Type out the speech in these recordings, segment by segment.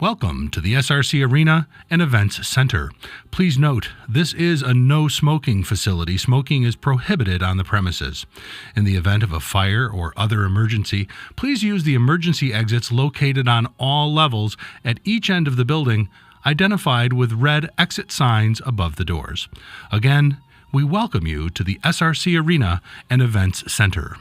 Welcome to the SRC Arena and Events Center. Please note, this is a no-smoking facility. Smoking is prohibited on the premises. In the event of a fire or other emergency, please use the emergency exits located on all levels at each end of the building, identified with red exit signs above the doors. Again, we welcome you to the SRC Arena and Events Center.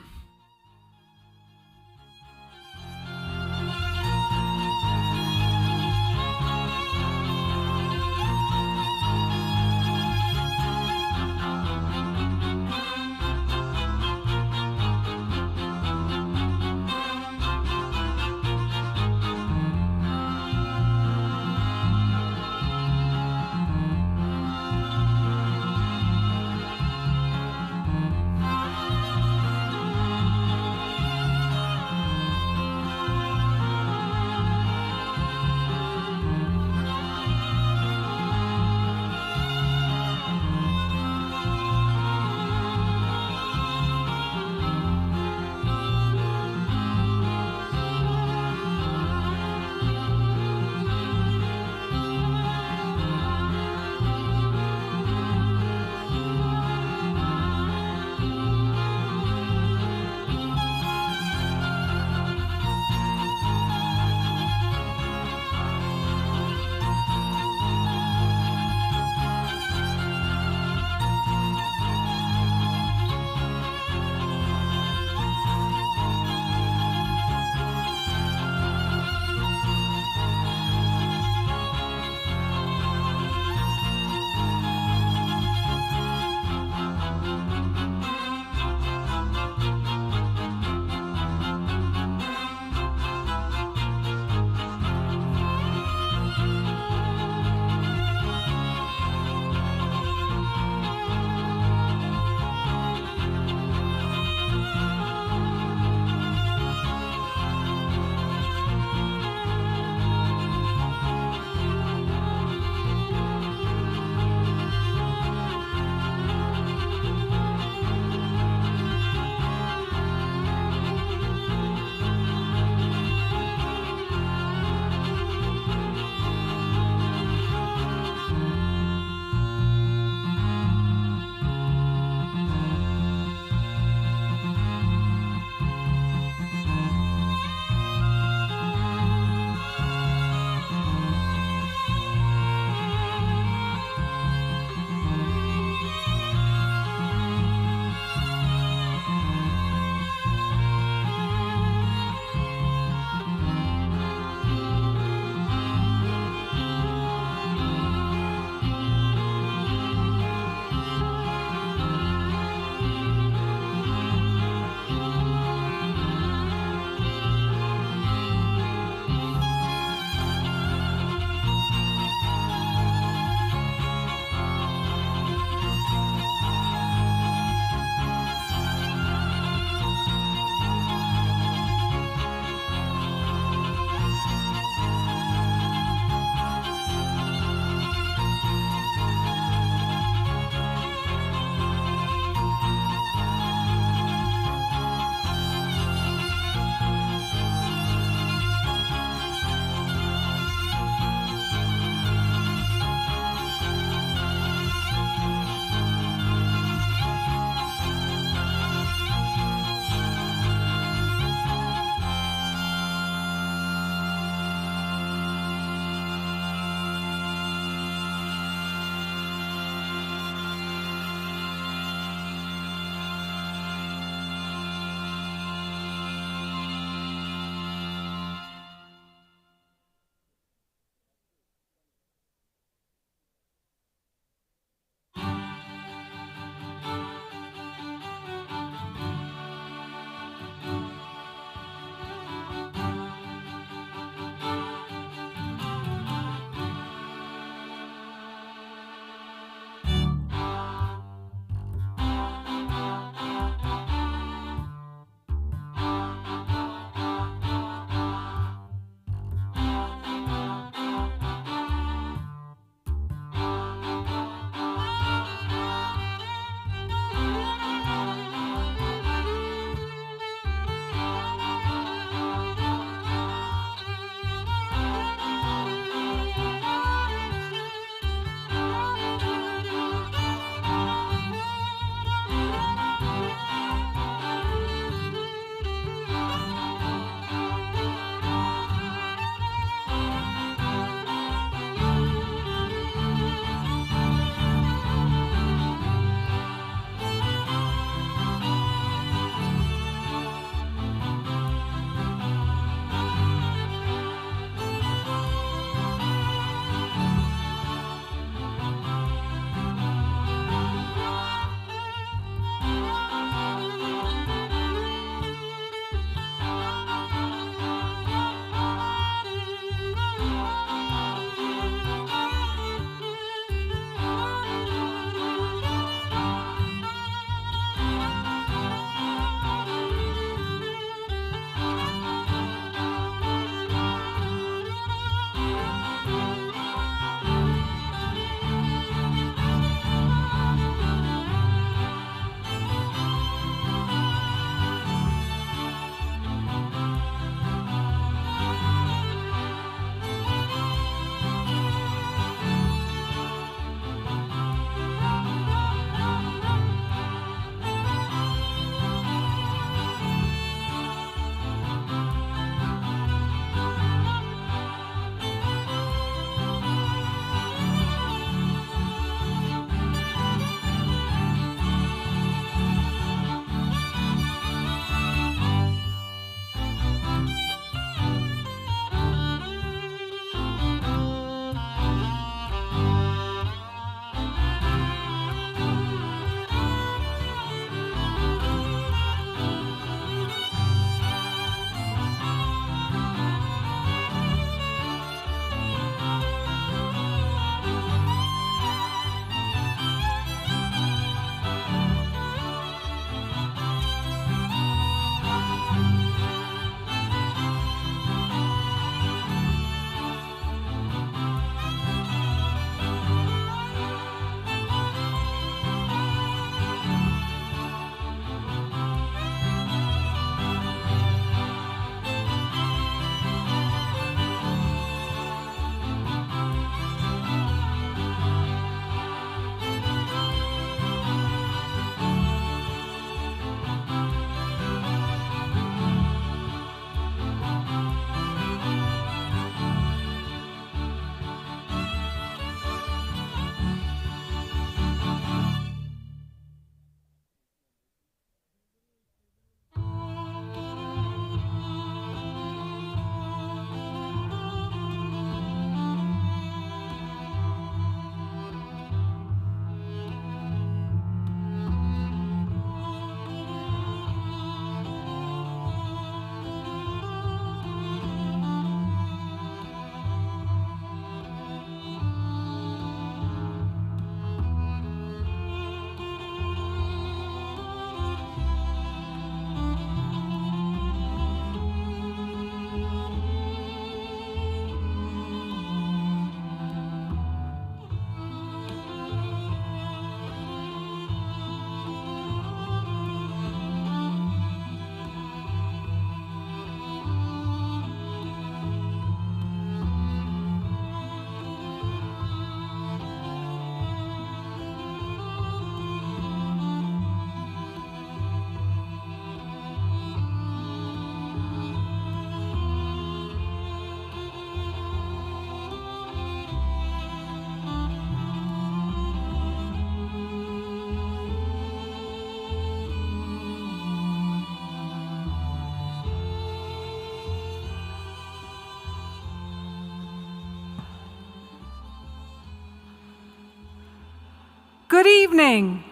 Good evening.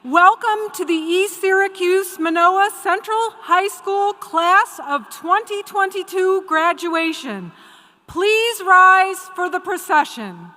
Welcome to the East Syracuse Manoa Central High School Class of 2022 graduation. Please rise for the procession.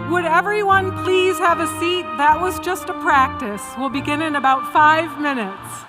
Would everyone please have a seat? That was just a practice. We'll begin in about 5 minutes.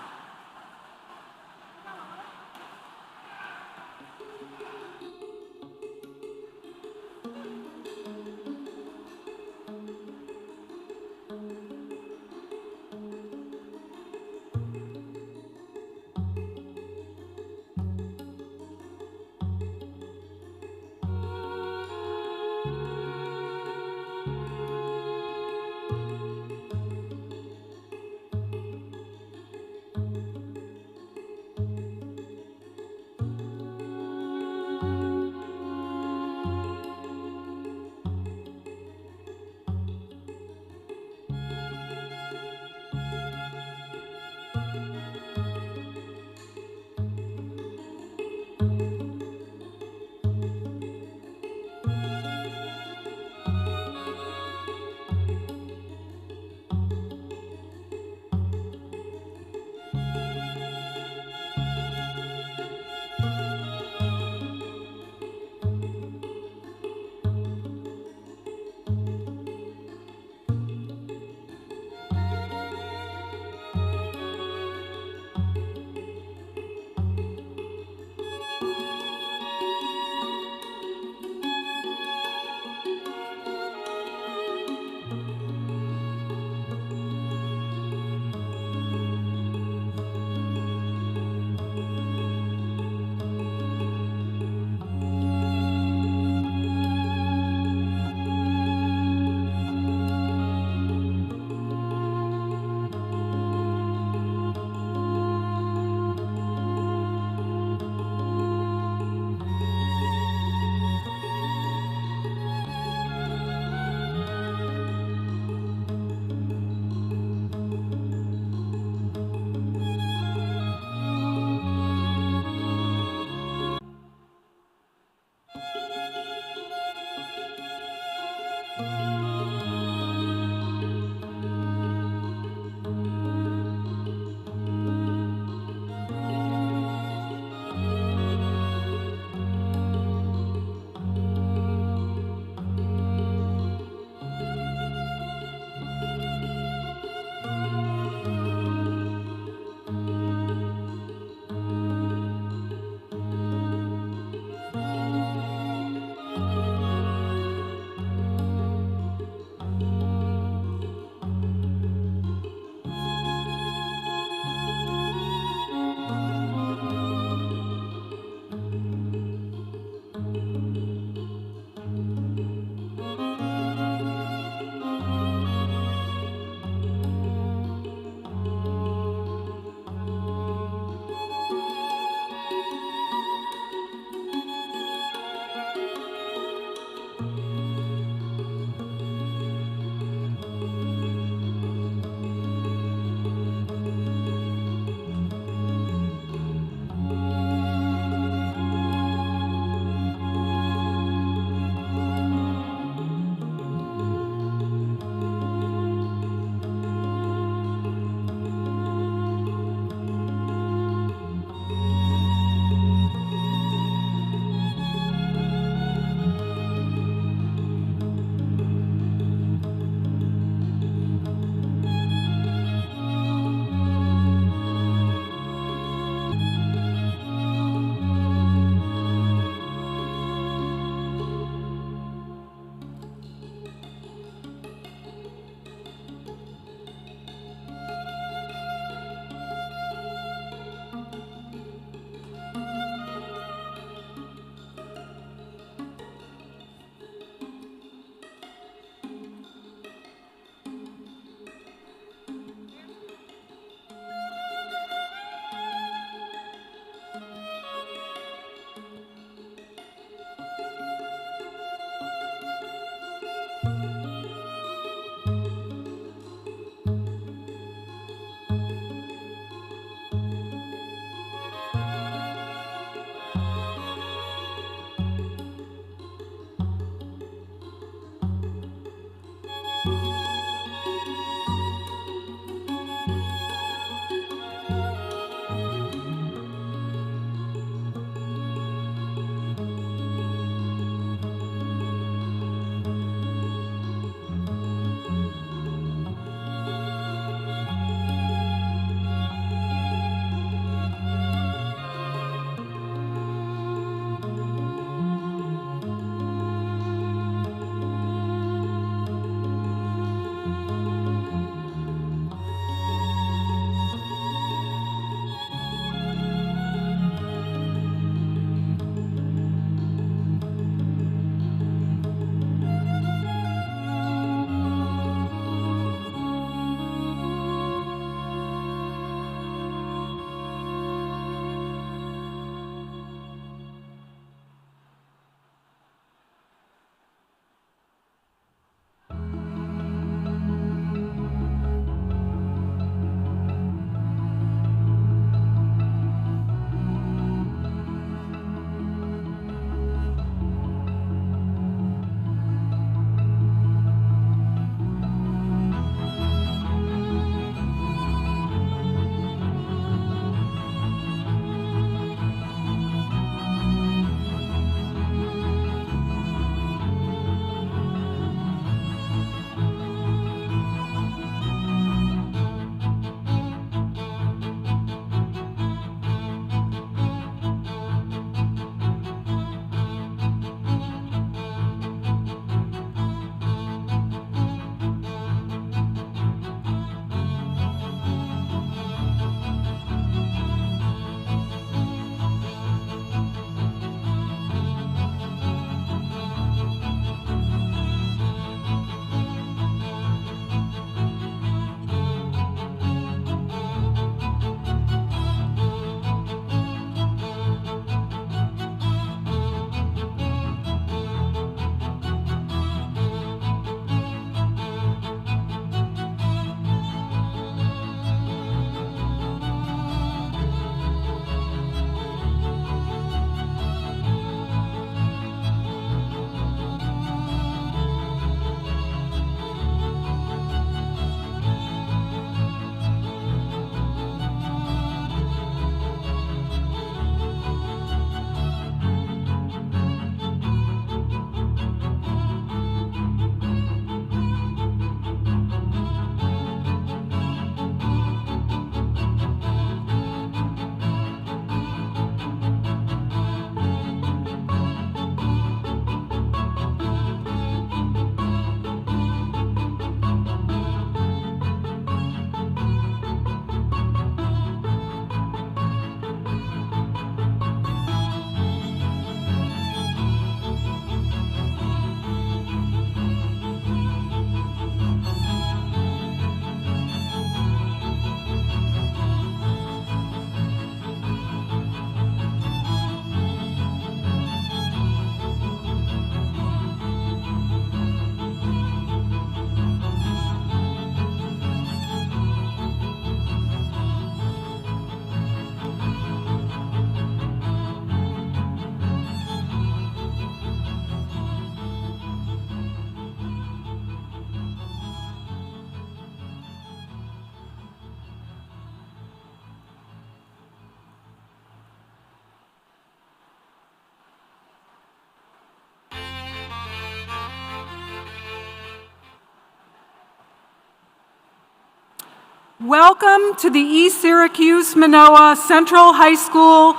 Welcome to the East Syracuse Manoa Central High School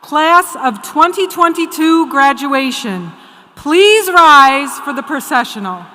Class of 2022 graduation. Please rise for the processional.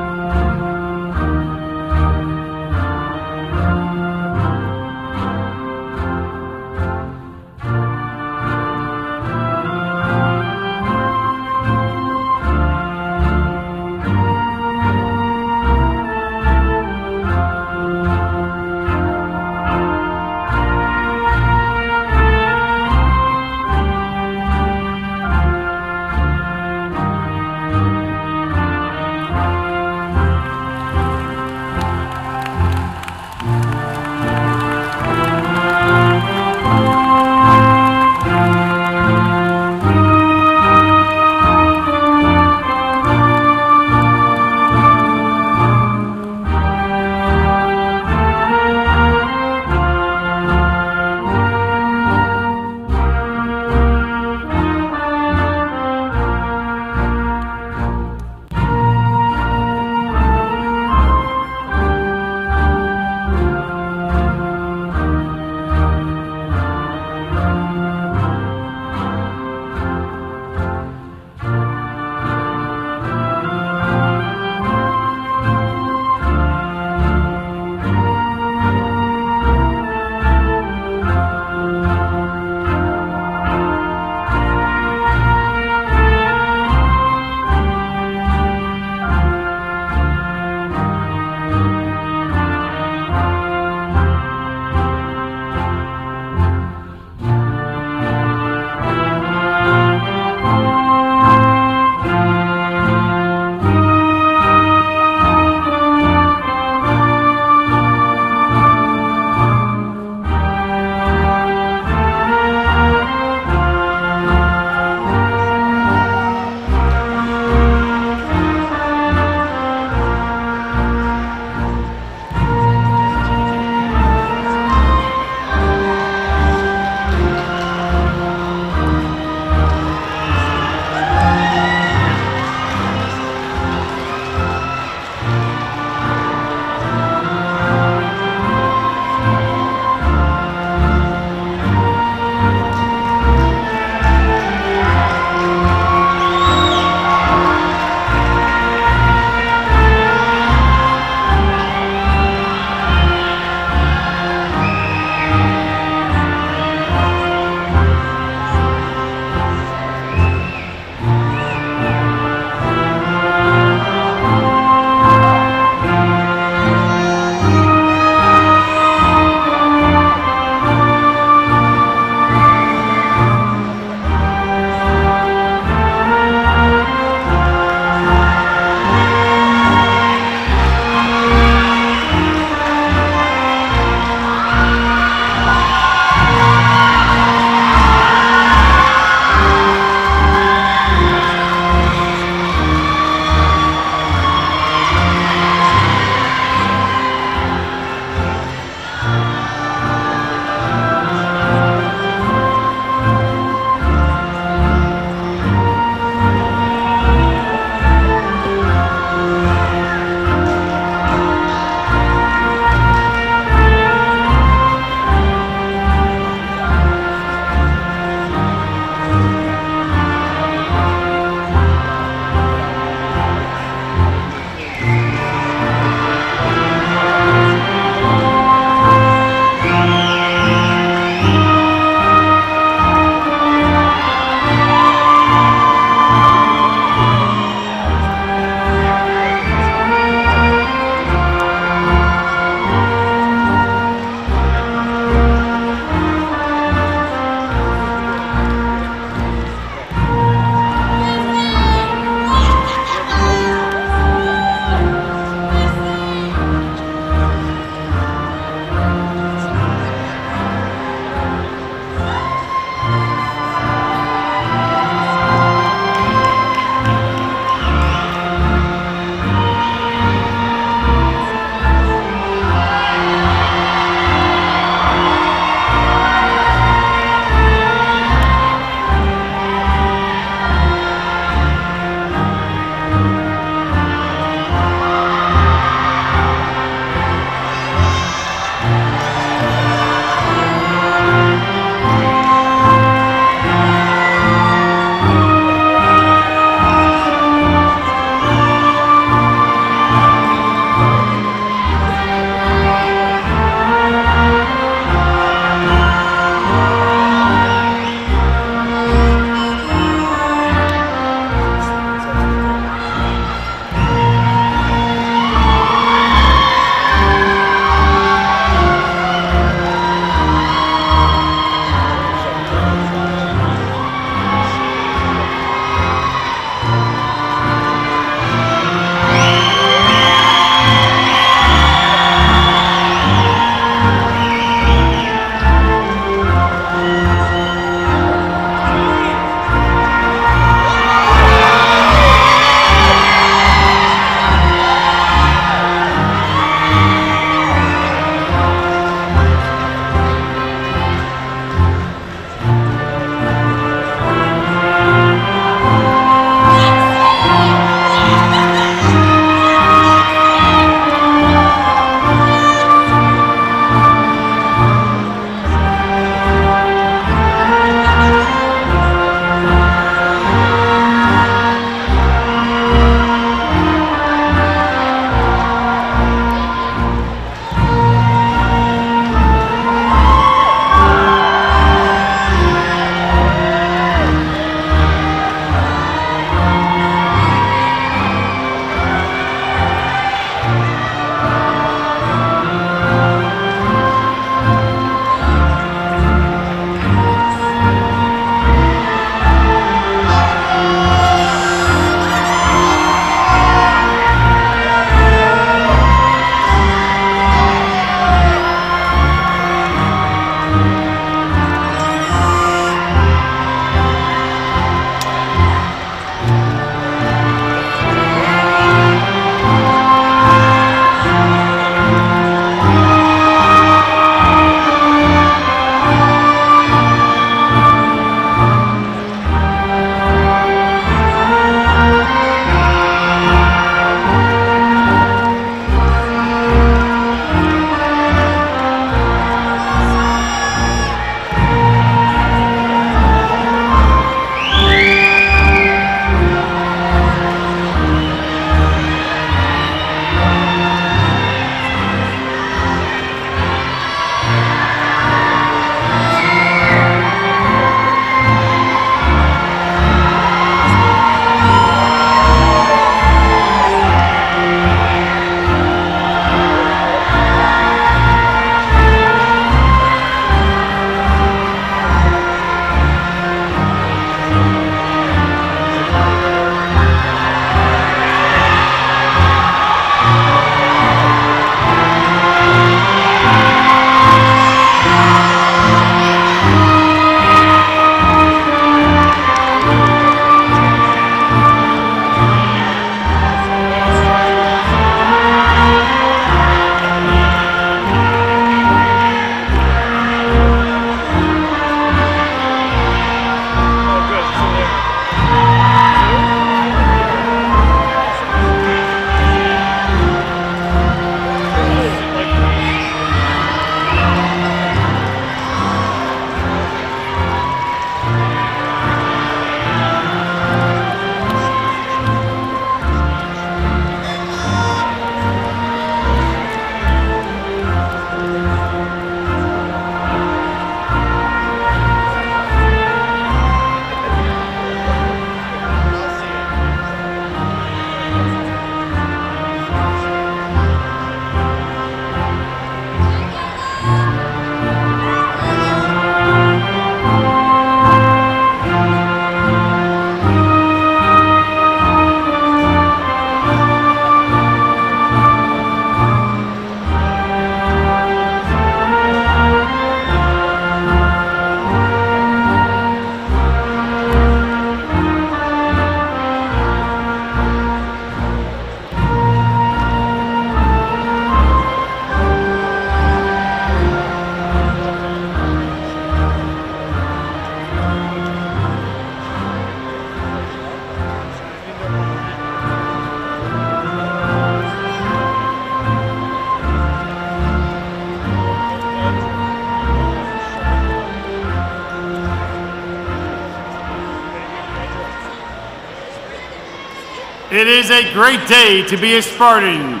It is a great day to be a Spartan.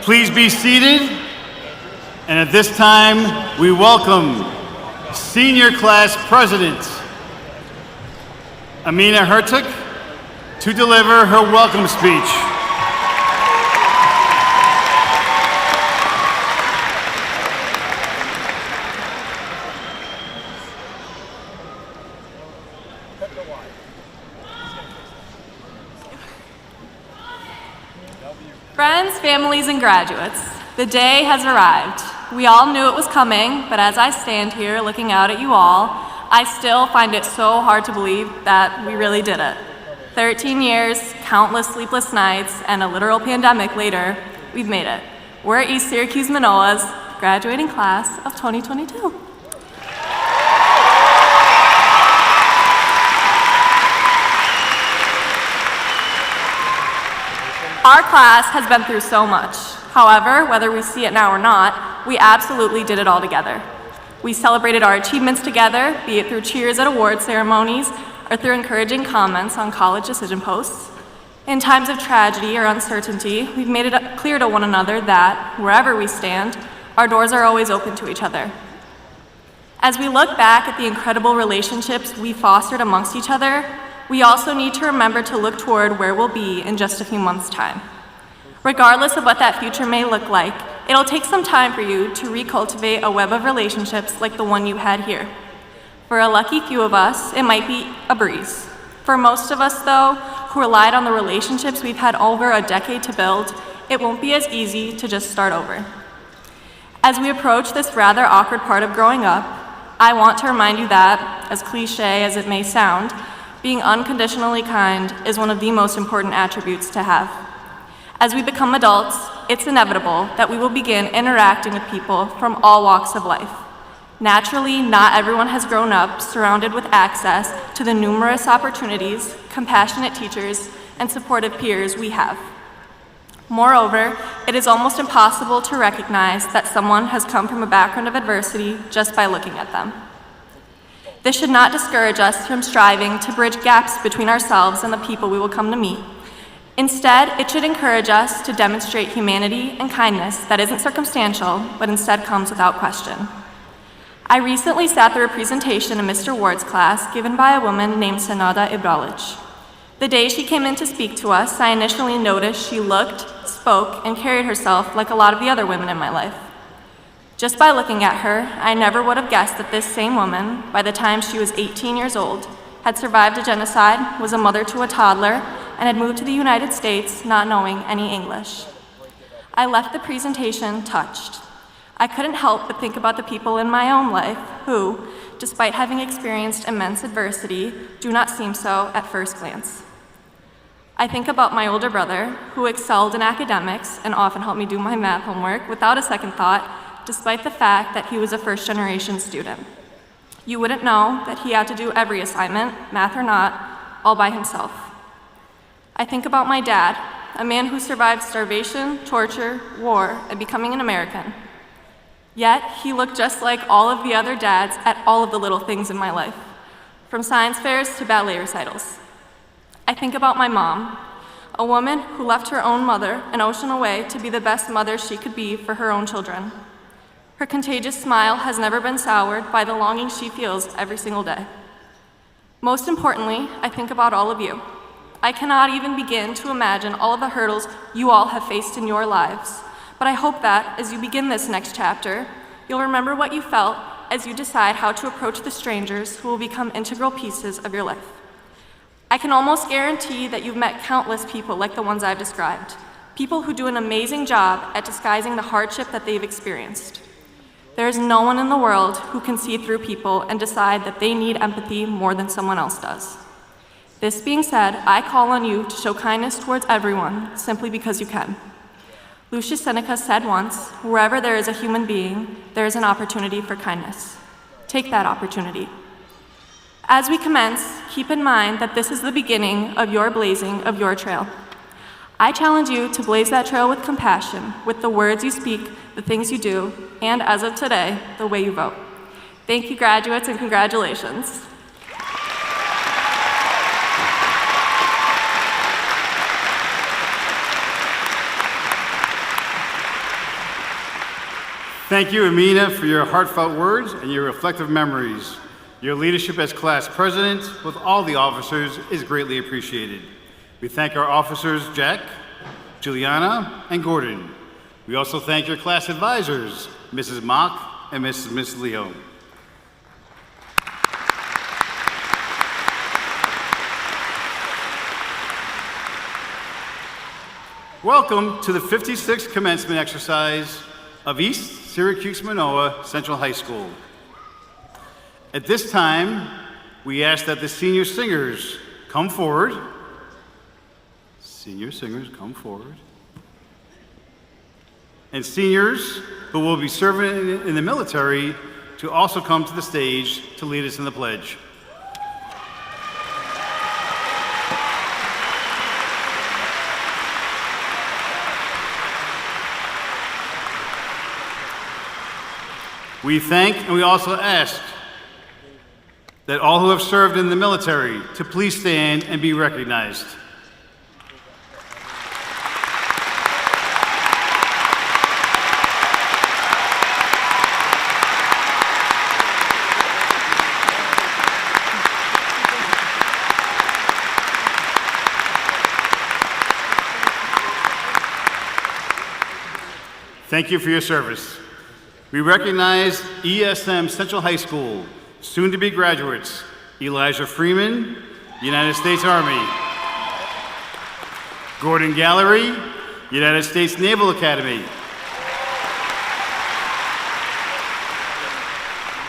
Please be seated. And at this time, we welcome Senior Class President Amina Hertuk to deliver her welcome speech. Friends, families, and graduates, the day has arrived. We all knew it was coming, but as I stand here looking out at you all, I still find it so hard to believe that we really did it. 13 years, countless sleepless nights, and a literal pandemic later, we've made it. We're at East Syracuse Manoa's graduating class of 2022. Our class has been through so much. However, whether we see it now or not, we absolutely did it all together. We celebrated our achievements together, be it through cheers at award ceremonies or through encouraging comments on college decision posts. In times of tragedy or uncertainty, we've made it clear to one another that, wherever we stand, our doors are always open to each other. As we look back at the incredible relationships we fostered amongst each other, we also need to remember to look toward where we'll be in just a few months' time. Regardless of what that future may look like, it'll take some time for you to recultivate a web of relationships like the one you had here. For a lucky few of us, it might be a breeze. For most of us, though, who relied on the relationships we've had over a decade to build, it won't be as easy to just start over. As we approach this rather awkward part of growing up, I want to remind you that, as cliche as it may sound, being unconditionally kind is one of the most important attributes to have. As we become adults, it's inevitable that we will begin interacting with people from all walks of life. Naturally, not everyone has grown up surrounded with access to the numerous opportunities, compassionate teachers, and supportive peers we have. Moreover, it is almost impossible to recognize that someone has come from a background of adversity just by looking at them. This should not discourage us from striving to bridge gaps between ourselves and the people we will come to meet. Instead, it should encourage us to demonstrate humanity and kindness that isn't circumstantial, but instead comes without question. I recently sat through a presentation in Mr. Ward's class given by a woman named Senada Ibralic. The day she came in to speak to us, I initially noticed she looked, spoke, and carried herself like a lot of the other women in my life. Just by looking at her, I never would have guessed that this same woman, by the time she was 18 years old, had survived a genocide, was a mother to a toddler, and had moved to the United States not knowing any English. I left the presentation touched. I couldn't help but think about the people in my own life who, despite having experienced immense adversity, do not seem so at first glance. I think about my older brother, who excelled in academics and often helped me do my math homework without a second thought, despite the fact that he was a first-generation student. You wouldn't know that he had to do every assignment, math or not, all by himself. I think about my dad, a man who survived starvation, torture, war, and becoming an American. Yet, he looked just like all of the other dads at all of the little things in my life, from science fairs to ballet recitals. I think about my mom, a woman who left her own mother an ocean away to be the best mother she could be for her own children. Her contagious smile has never been soured by the longing she feels every single day. Most importantly, I think about all of you. I cannot even begin to imagine all of the hurdles you all have faced in your lives, but I hope that, as you begin this next chapter, you'll remember what you felt as you decide how to approach the strangers who will become integral pieces of your life. I can almost guarantee that you've met countless people like the ones I've described, people who do an amazing job at disguising the hardship that they've experienced. There is no one in the world who can see through people and decide that they need empathy more than someone else does. This being said, I call on you to show kindness towards everyone simply because you can. Lucius Seneca said once, wherever there is a human being, there is an opportunity for kindness. Take that opportunity. As we commence, keep in mind that this is the beginning of your blazing of your trail. I challenge you to blaze that trail with compassion, with the words you speak, the things you do, and as of today, the way you vote. Thank you, graduates, and congratulations. Thank you, Amina, for your heartfelt words and your reflective memories. Your leadership as class president with all the officers is greatly appreciated. We thank our officers, Jack, Juliana, and Gordon. We also thank your class advisors, Mrs. Mock and Miss Leo. Welcome to the 56th commencement exercise of East Syracuse Manoa Central High School. At this time, we ask that the senior singers come forward. Senior singers, come forward. And seniors who will be serving in the military to also come to the stage to lead us in the pledge. We thank and we also ask that all who have served in the military to please stand and be recognized. Thank you for your service. We recognize ESM Central High School, soon-to-be graduates, Elijah Freeman, United States Army. Gordon Gallery, United States Naval Academy.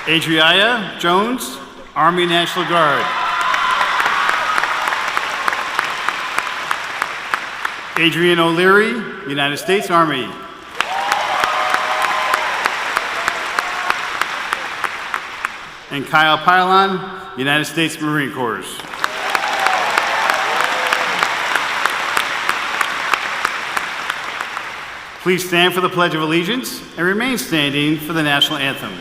Adriana Jones, Army National Guard. Adrian O'Leary, United States Army. And Kyle Pylon, United States Marine Corps. Please stand for the Pledge of Allegiance and remain standing for the National Anthem.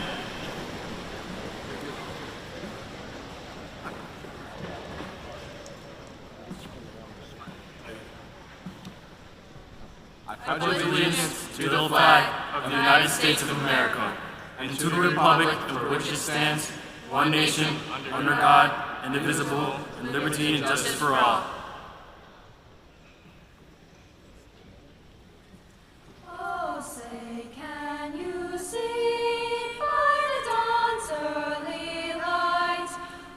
I pledge allegiance to the flag of the United States of America and to the republic for which it stands, one nation, under God, indivisible, and liberty and justice for all. Oh, say, can you see by the dawn's early light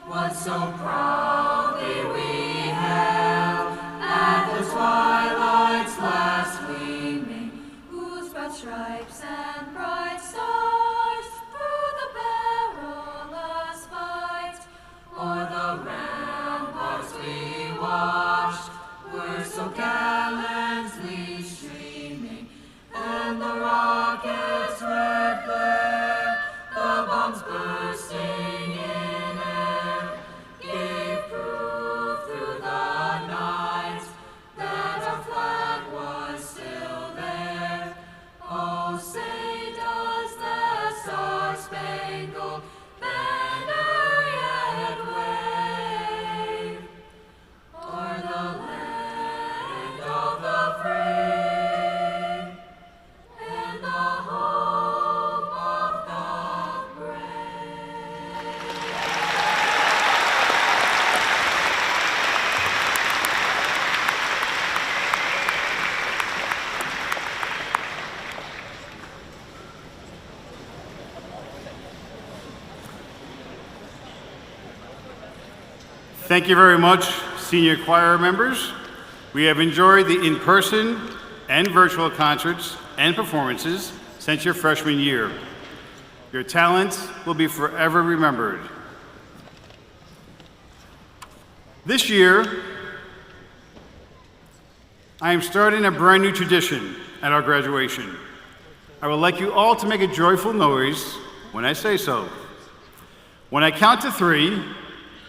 what so proudly we hailed at the twilight's last gleaming, whose broad stripes and bright stars through the perilous fight o'er the ramparts we watched were so gallantly streaming, and the rockets' red glare, the bombs bursting in air, gave proof through the night that our flag was still there. Oh, say does the star-spangled banner yet wave o'er the land of the free and the hope of the brave? Thank you very much, senior choir members. We have enjoyed the in-person and virtual concerts and performances since your freshman year. Your talent will be forever remembered. This year, I am starting a brand new tradition at our graduation. I would like you all to make a joyful noise when I say so. When I count to 3,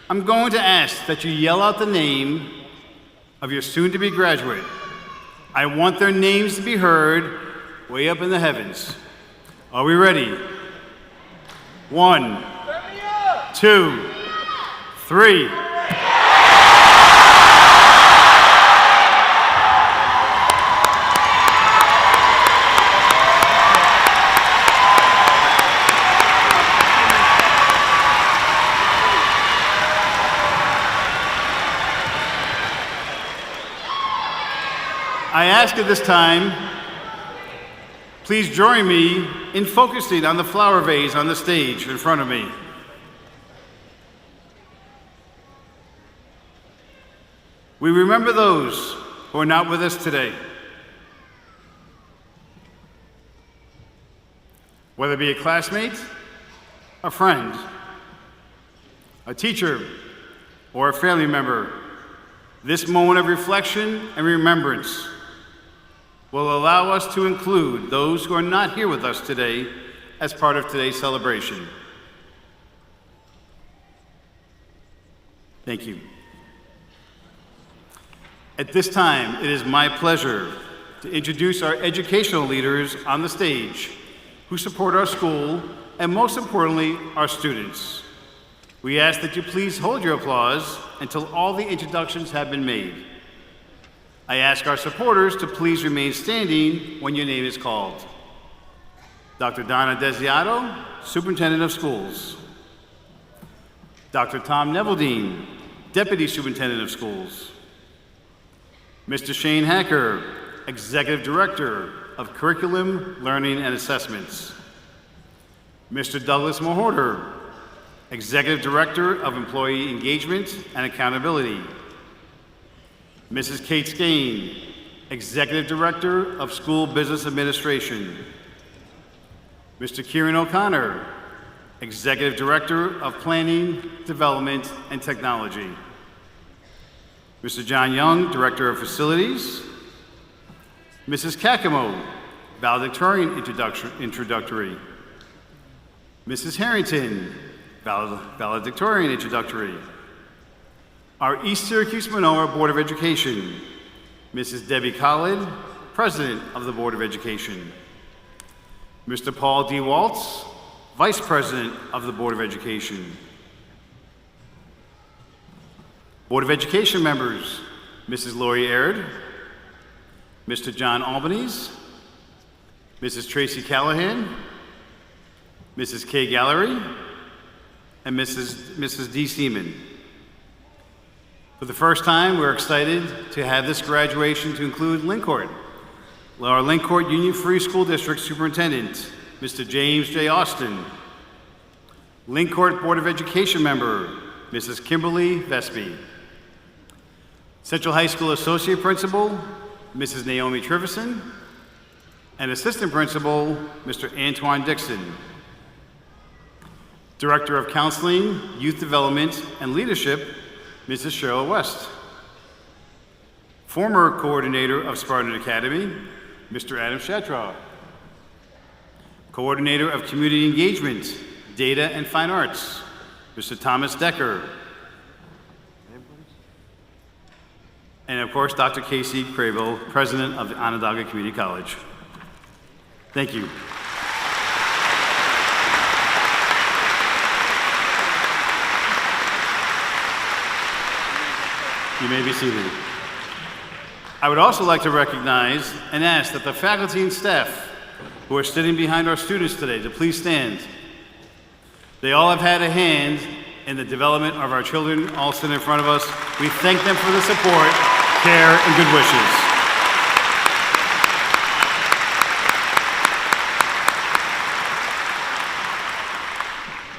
I'm going to ask that you yell out the name of your soon-to-be graduate. I want their names to be heard way up in the heavens. Are we ready? 1, 2, 3. I ask at this time, please join me in focusing on the flower vase on the stage in front of me. We remember those who are not with us today. Whether it be a classmate, a friend, a teacher, or a family member, this moment of reflection and remembrance will allow us to include those who are not here with us today as part of today's celebration. Thank you. At this time, it is my pleasure to introduce our educational leaders on the stage who support our school and, most importantly, our students. We ask that you please hold your applause until all the introductions have been made. I ask our supporters to please remain standing when your name is called. Dr. Donna Desiato, Superintendent of Schools. Dr. Tom Neveldine, Deputy Superintendent of Schools. Mr. Shane Hacker, Executive Director of Curriculum, Learning, and Assessments. Mr. Douglas Mahorter, Executive Director of Employee Engagement and Accountability. Mrs. Kate Skane, Executive Director of School Business Administration. Mr. Kieran O'Connor, Executive Director of Planning, Development, and Technology. Mr. John Young, Director of Facilities. Mrs. Kakamo, Valedictorian Introductory. Mrs. Harrington, Valedictorian Introductory. Our East Syracuse Manoa Board of Education, Mrs. Debbie Collin, President of the Board of Education. Mr. Paul D. Waltz, Vice President of the Board of Education. Board of Education members, Mrs. Lori Aird, Mr. John Albanese, Mrs. Tracy Callahan, Mrs. Kay Gallery, and Mrs. D. Seaman. For the first time, we're excited to have this graduation to include Lincourt. Our Lincourt Union Free School District Superintendent, Mr. James J. Austin. Lincourt Board of Education member, Mrs. Kimberly Vespi. Central High School Associate Principal, Mrs. Naomi Trivison, and Assistant Principal, Mr. Antoine Dixon. Director of Counseling, Youth Development, and Leadership, Mrs. Cheryl West. Former Coordinator of Spartan Academy, Mr. Adam Shatraw. Coordinator of Community Engagement, Data and Fine Arts, Mr. Thomas Decker. And of course, Dr. Casey Cravel, President of the Onondaga Community College. Thank you. You may be seated. I would also like to recognize and ask that the faculty and staff who are sitting behind our students today to please stand. They all have had a hand in the development of our children, all sitting in front of us. We thank them for the support, care, and good wishes.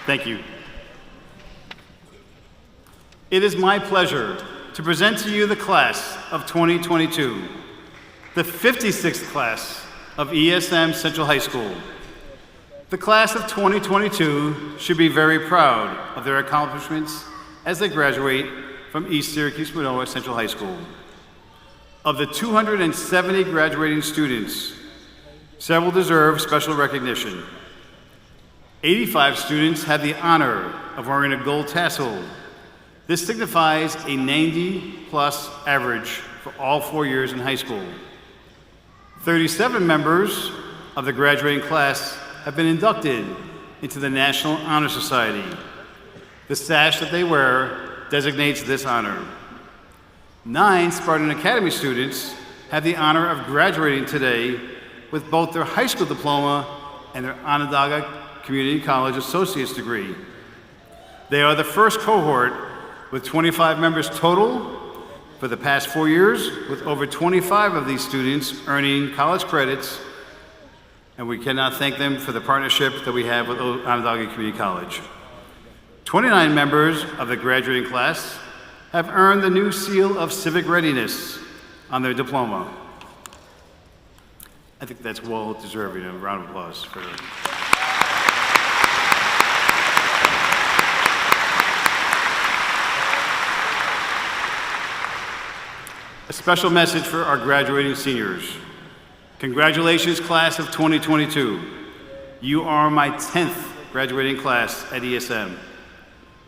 Thank you. It is my pleasure to present to you the class of 2022, the 56th class of ESM Central High School. The class of 2022 should be very proud of their accomplishments as they graduate from East Syracuse Manoa Central High School. Of the 270 graduating students, several deserve special recognition. 85 students had the honor of wearing a gold tassel. This signifies a 90+ average for all 4 years in high school. 37 members of the graduating class have been inducted into the National Honor Society. The sash that they wear designates this honor. 9 Spartan Academy students have the honor of graduating today with both their high school diploma and their Onondaga Community College Associate's degree. They are the first cohort with 25 members total for the past 4 years, with over 25 of these students earning college credits, and we cannot thank them for the partnership that we have with Onondaga Community College. 29 members of the graduating class have earned the new seal of civic readiness on their diploma. I think that's well deserving. A round of applause for them. A special message for our graduating seniors. Congratulations, class of 2022. You are my 10th graduating class at ESM.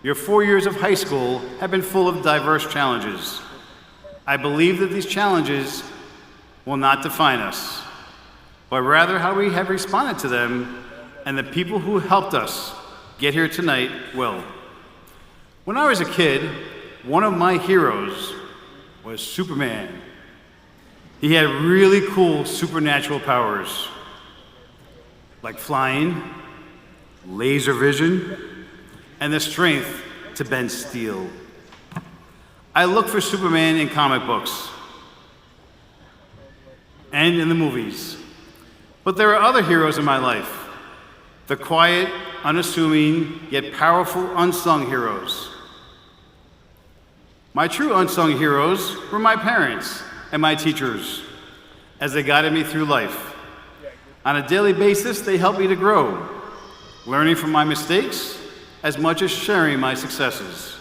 Your 4 years of high school have been full of diverse challenges. I believe that these challenges will not define us, but rather how we have responded to them, and the people who helped us get here tonight will. When I was a kid, one of my heroes was Superman. He had really cool supernatural powers, like flying, laser vision, and the strength to bend steel. I look for Superman in comic books and in the movies. But there are other heroes in my life, the quiet, unassuming, yet powerful unsung heroes. My true unsung heroes were my parents and my teachers, as they guided me through life. On a daily basis, they helped me to grow, learning from my mistakes as much as sharing my successes.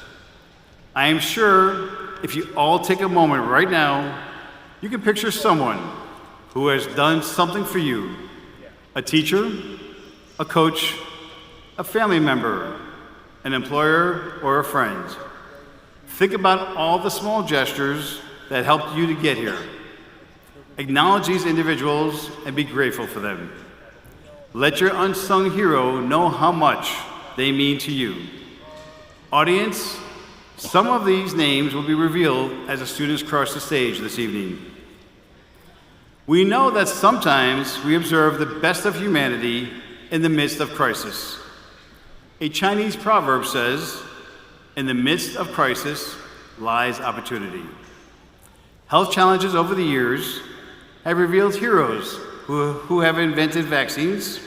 I am sure if you all take a moment right now, you can picture someone who has done something for you: a teacher, a coach, a family member, an employer, or a friend. Think about all the small gestures that helped you to get here. Acknowledge these individuals and be grateful for them. Let your unsung hero know how much they mean to you. Audience, some of these names will be revealed as the students cross the stage this evening. We know that sometimes we observe the best of humanity in the midst of crisis. A Chinese proverb says, "In the midst of crisis lies opportunity." Health challenges over the years have revealed heroes who have invented vaccines,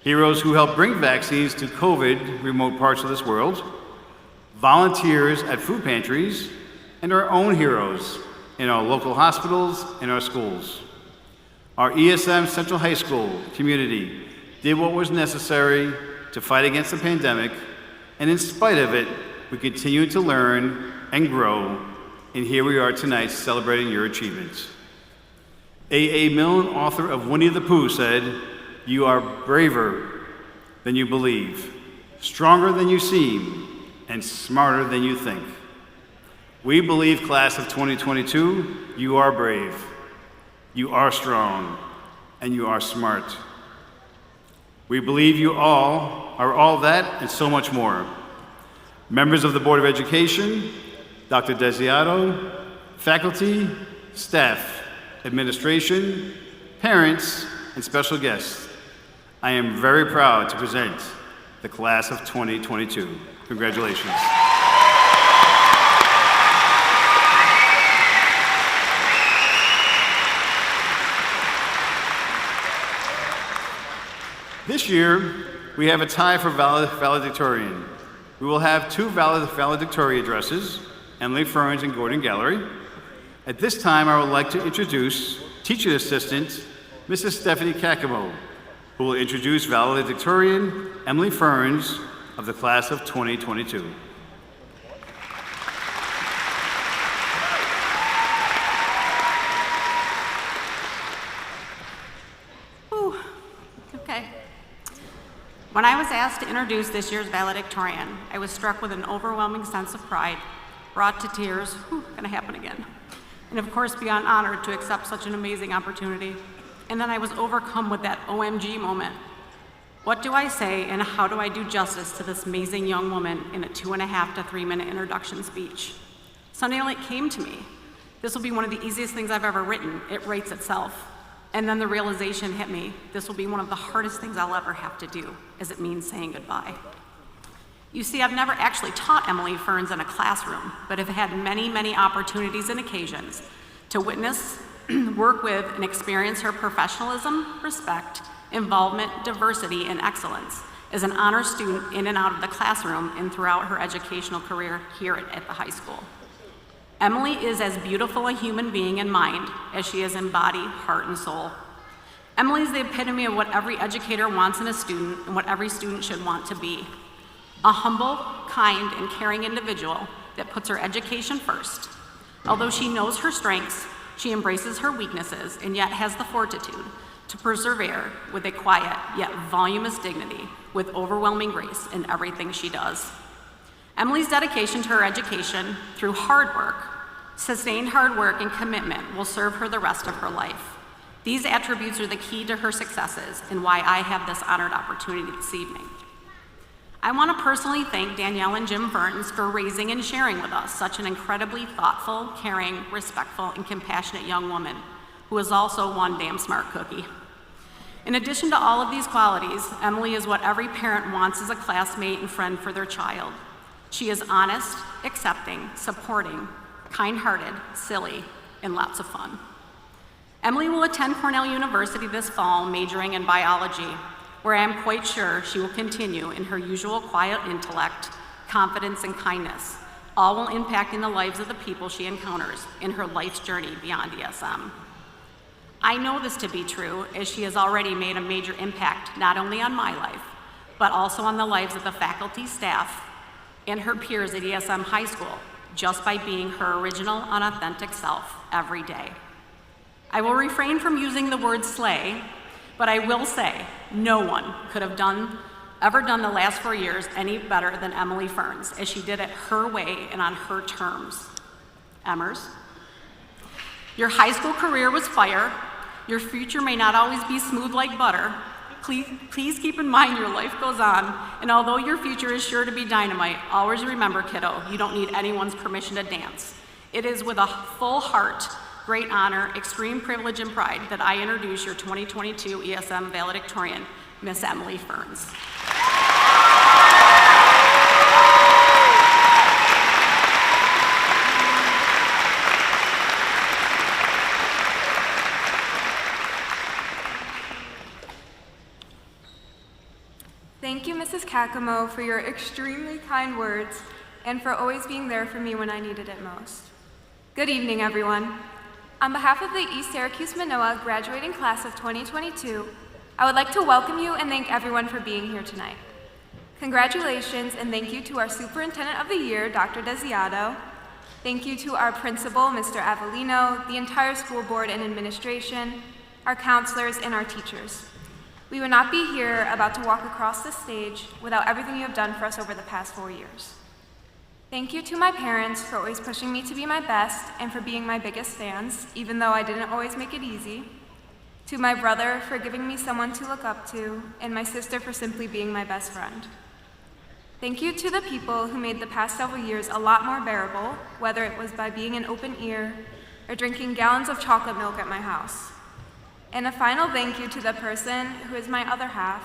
heroes who helped bring vaccines to COVID remote parts of this world, volunteers at food pantries, and our own heroes in our local hospitals and our schools. Our ESM Central High School community did what was necessary to fight against the pandemic, and in spite of it, we continue to learn and grow, and here we are tonight celebrating your achievements. A. Milne, author of Winnie the Pooh, said, "You are braver than you believe, stronger than you seem, and smarter than you think." We believe, class of 2022, you are brave, you are strong, and you are smart. We believe you all are all that and so much more. Members of the Board of Education, Dr. Desiato, faculty, staff, administration, parents, and special guests, I am very proud to present the class of 2022. Congratulations. This year, we have a tie for valedictorian. We will have two valedictory addresses, Emily Ferns and Gordon Gallery. At this time, I would like to introduce teaching assistant, Mrs. Stephanie Kakamo, who will introduce valedictorian Emily Ferns of the class of 2022. Ooh, okay. When I was asked to introduce this year's valedictorian, I was struck with an overwhelming sense of pride, brought to tears, gonna happen again, and of course beyond honored to accept such an amazing opportunity. And then I was overcome with that OMG moment. What do I say and how do I do justice to this amazing young woman in a 2.5 to 3 minute introduction speech? Suddenly it came to me. This will be one of the easiest things I've ever written. It writes itself. And then the realization hit me. This will be one of the hardest things I'll ever have to do, as it means saying goodbye. You see, I've never actually taught Emily Ferns in a classroom, but have had many, many opportunities and occasions to witness, work with, and experience her professionalism, respect, involvement, diversity, and excellence as an honor student in and out of the classroom and throughout her educational career here at the high school. Emily is as beautiful a human being in mind as she is in body, heart, and soul. Emily is the epitome of what every educator wants in a student and what every student should want to be. A humble, kind, and caring individual that puts her education first. Although she knows her strengths, she embraces her weaknesses and yet has the fortitude to persevere with a quiet yet voluminous dignity with overwhelming grace in everything she does. Emily's dedication to her education through hard work, sustained hard work, and commitment will serve her the rest of her life. These attributes are the key to her successes and why I have this honored opportunity this evening. I want to personally thank Danielle and Jim Ferns for raising and sharing with us such an incredibly thoughtful, caring, respectful, and compassionate young woman who is also one damn smart cookie. In addition to all of these qualities, Emily is what every parent wants as a classmate and friend for their child. She is honest, accepting, supporting, kind-hearted, silly, and lots of fun. Emily will attend Cornell University this fall, majoring in biology, where I am quite sure she will continue in her usual quiet intellect, confidence, and kindness, all while impacting the lives of the people she encounters in her life's journey beyond ESM. I know this to be true, as she has already made a major impact not only on my life, but also on the lives of the faculty, staff, and her peers at ESM High School, just by being her original, unauthentic self every day. I will refrain from using the word slay, but I will say no one could have ever done the last 4 years any better than Emily Ferns, as she did it her way and on her terms. Emmers, your high school career was fire. Your future may not always be smooth like butter. Please keep in mind your life goes on, and although your future is sure to be dynamite, always remember, kiddo, you don't need anyone's permission to dance. It is with a full heart, great honor, extreme privilege, and pride that I introduce your 2022 ESM valedictorian, Miss Emily Ferns. Thank you, Mrs. Kakamo, for your extremely kind words and for always being there for me when I needed it most. Good evening, everyone. On behalf of the East Syracuse Manoa Graduating Class of 2022, I would like to welcome you and thank everyone for being here tonight. Congratulations and thank you to our Superintendent of the Year, Dr. Desiato. Thank you to our Principal, Mr. Avellino, the entire school board and administration, our counselors, and our teachers. We would not be here about to walk across the stage without everything you have done for us over the past 4 years. Thank you to my parents for always pushing me to be my best and for being my biggest fans, even though I didn't always make it easy. To my brother for giving me someone to look up to, and my sister for simply being my best friend. Thank you to the people who made the past several years a lot more bearable, whether it was by being an open ear or drinking gallons of chocolate milk at my house. And a final thank you to the person who is my other half,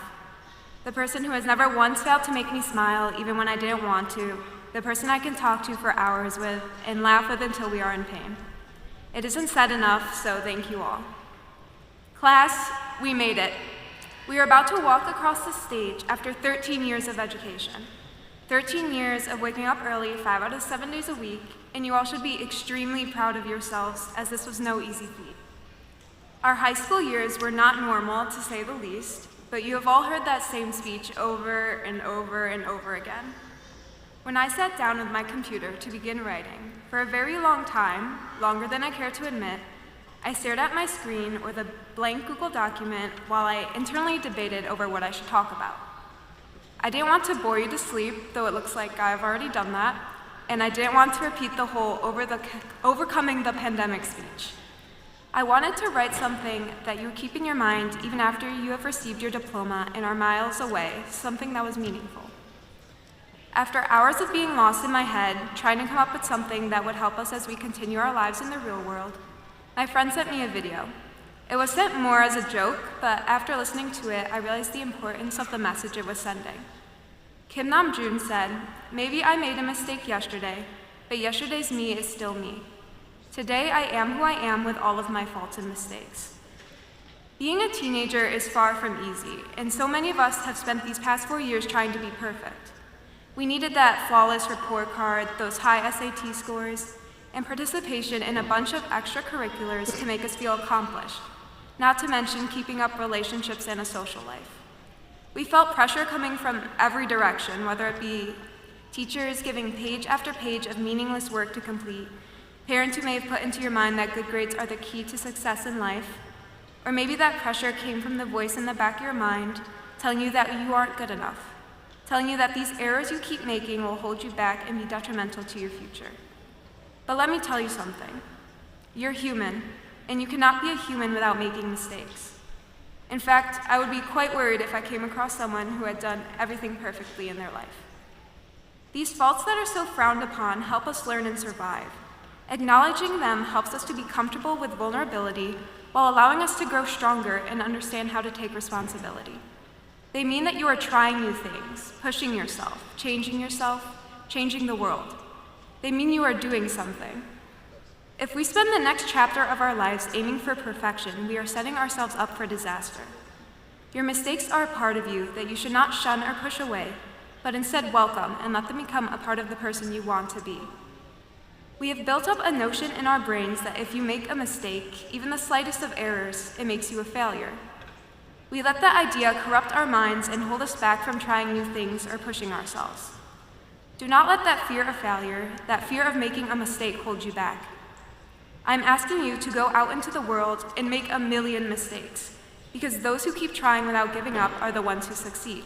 the person who has never once failed to make me smile even when I didn't want to, the person I can talk to for hours with and laugh with until we are in pain. It isn't said enough, so thank you all. Class, we made it. We are about to walk across the stage after 13 years of education. 13 years of waking up early 5 out of 7 days a week, and you all should be extremely proud of yourselves, as this was no easy feat. Our high school years were not normal, to say the least, but you have all heard that same speech over and over and over again. When I sat down with my computer to begin writing, for a very long time, longer than I care to admit, I stared at my screen with a blank Google document while I internally debated over what I should talk about. I didn't want to bore you to sleep, though it looks like I've already done that, and I didn't want to repeat the whole overcoming the pandemic speech. I wanted to write something that you would keep in your mind even after you have received your diploma and are miles away, something that was meaningful. After hours of being lost in my head, trying to come up with something that would help us as we continue our lives in the real world, my friend sent me a video. It was sent more as a joke, but after listening to it, I realized the importance of the message it was sending. Kim Nam-jun said, "Maybe I made a mistake yesterday, but yesterday's me is still me. Today I am who I am with all of my faults and mistakes." Being a teenager is far from easy, and so many of us have spent these past 4 years trying to be perfect. We needed that flawless report card, those high SAT scores, and participation in a bunch of extracurriculars to make us feel accomplished, not to mention keeping up relationships and a social life. We felt pressure coming from every direction, whether it be teachers giving page after page of meaningless work to complete, parents who may have put into your mind that good grades are the key to success in life, or maybe that pressure came from the voice in the back of your mind telling you that you aren't good enough, telling you that these errors you keep making will hold you back and be detrimental to your future. But let me tell you something. You're human, and you cannot be a human without making mistakes. In fact, I would be quite worried if I came across someone who had done everything perfectly in their life. These faults that are so frowned upon help us learn and survive. Acknowledging them helps us to be comfortable with vulnerability while allowing us to grow stronger and understand how to take responsibility. They mean that you are trying new things, pushing yourself, changing the world. They mean you are doing something. If we spend the next chapter of our lives aiming for perfection, we are setting ourselves up for disaster. Your mistakes are a part of you that you should not shun or push away, but instead welcome and let them become a part of the person you want to be. We have built up a notion in our brains that if you make a mistake, even the slightest of errors, it makes you a failure. We let that idea corrupt our minds and hold us back from trying new things or pushing ourselves. Do not let that fear of failure, that fear of making a mistake, hold you back. I'm asking you to go out into the world and make a million mistakes, because those who keep trying without giving up are the ones who succeed.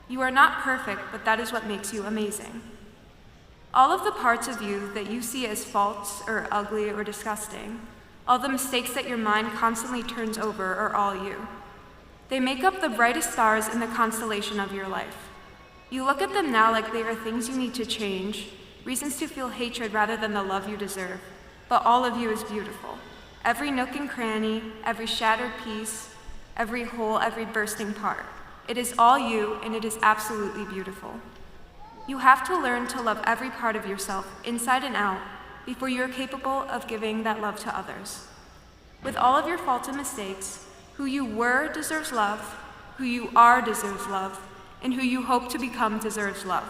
You are not perfect, but that is what makes you amazing. All of the parts of you that you see as faults or ugly or disgusting, all the mistakes that your mind constantly turns over are all you. They make up the brightest stars in the constellation of your life. You look at them now like they are things you need to change, reasons to feel hatred rather than the love you deserve, but all of you is beautiful. Every nook and cranny, every shattered piece, every hole, every bursting part. It is all you, and it is absolutely beautiful. You have to learn to love every part of yourself, inside and out, before you are capable of giving that love to others. With all of your faults and mistakes, who you were deserves love, who you are deserves love, and who you hope to become deserves love.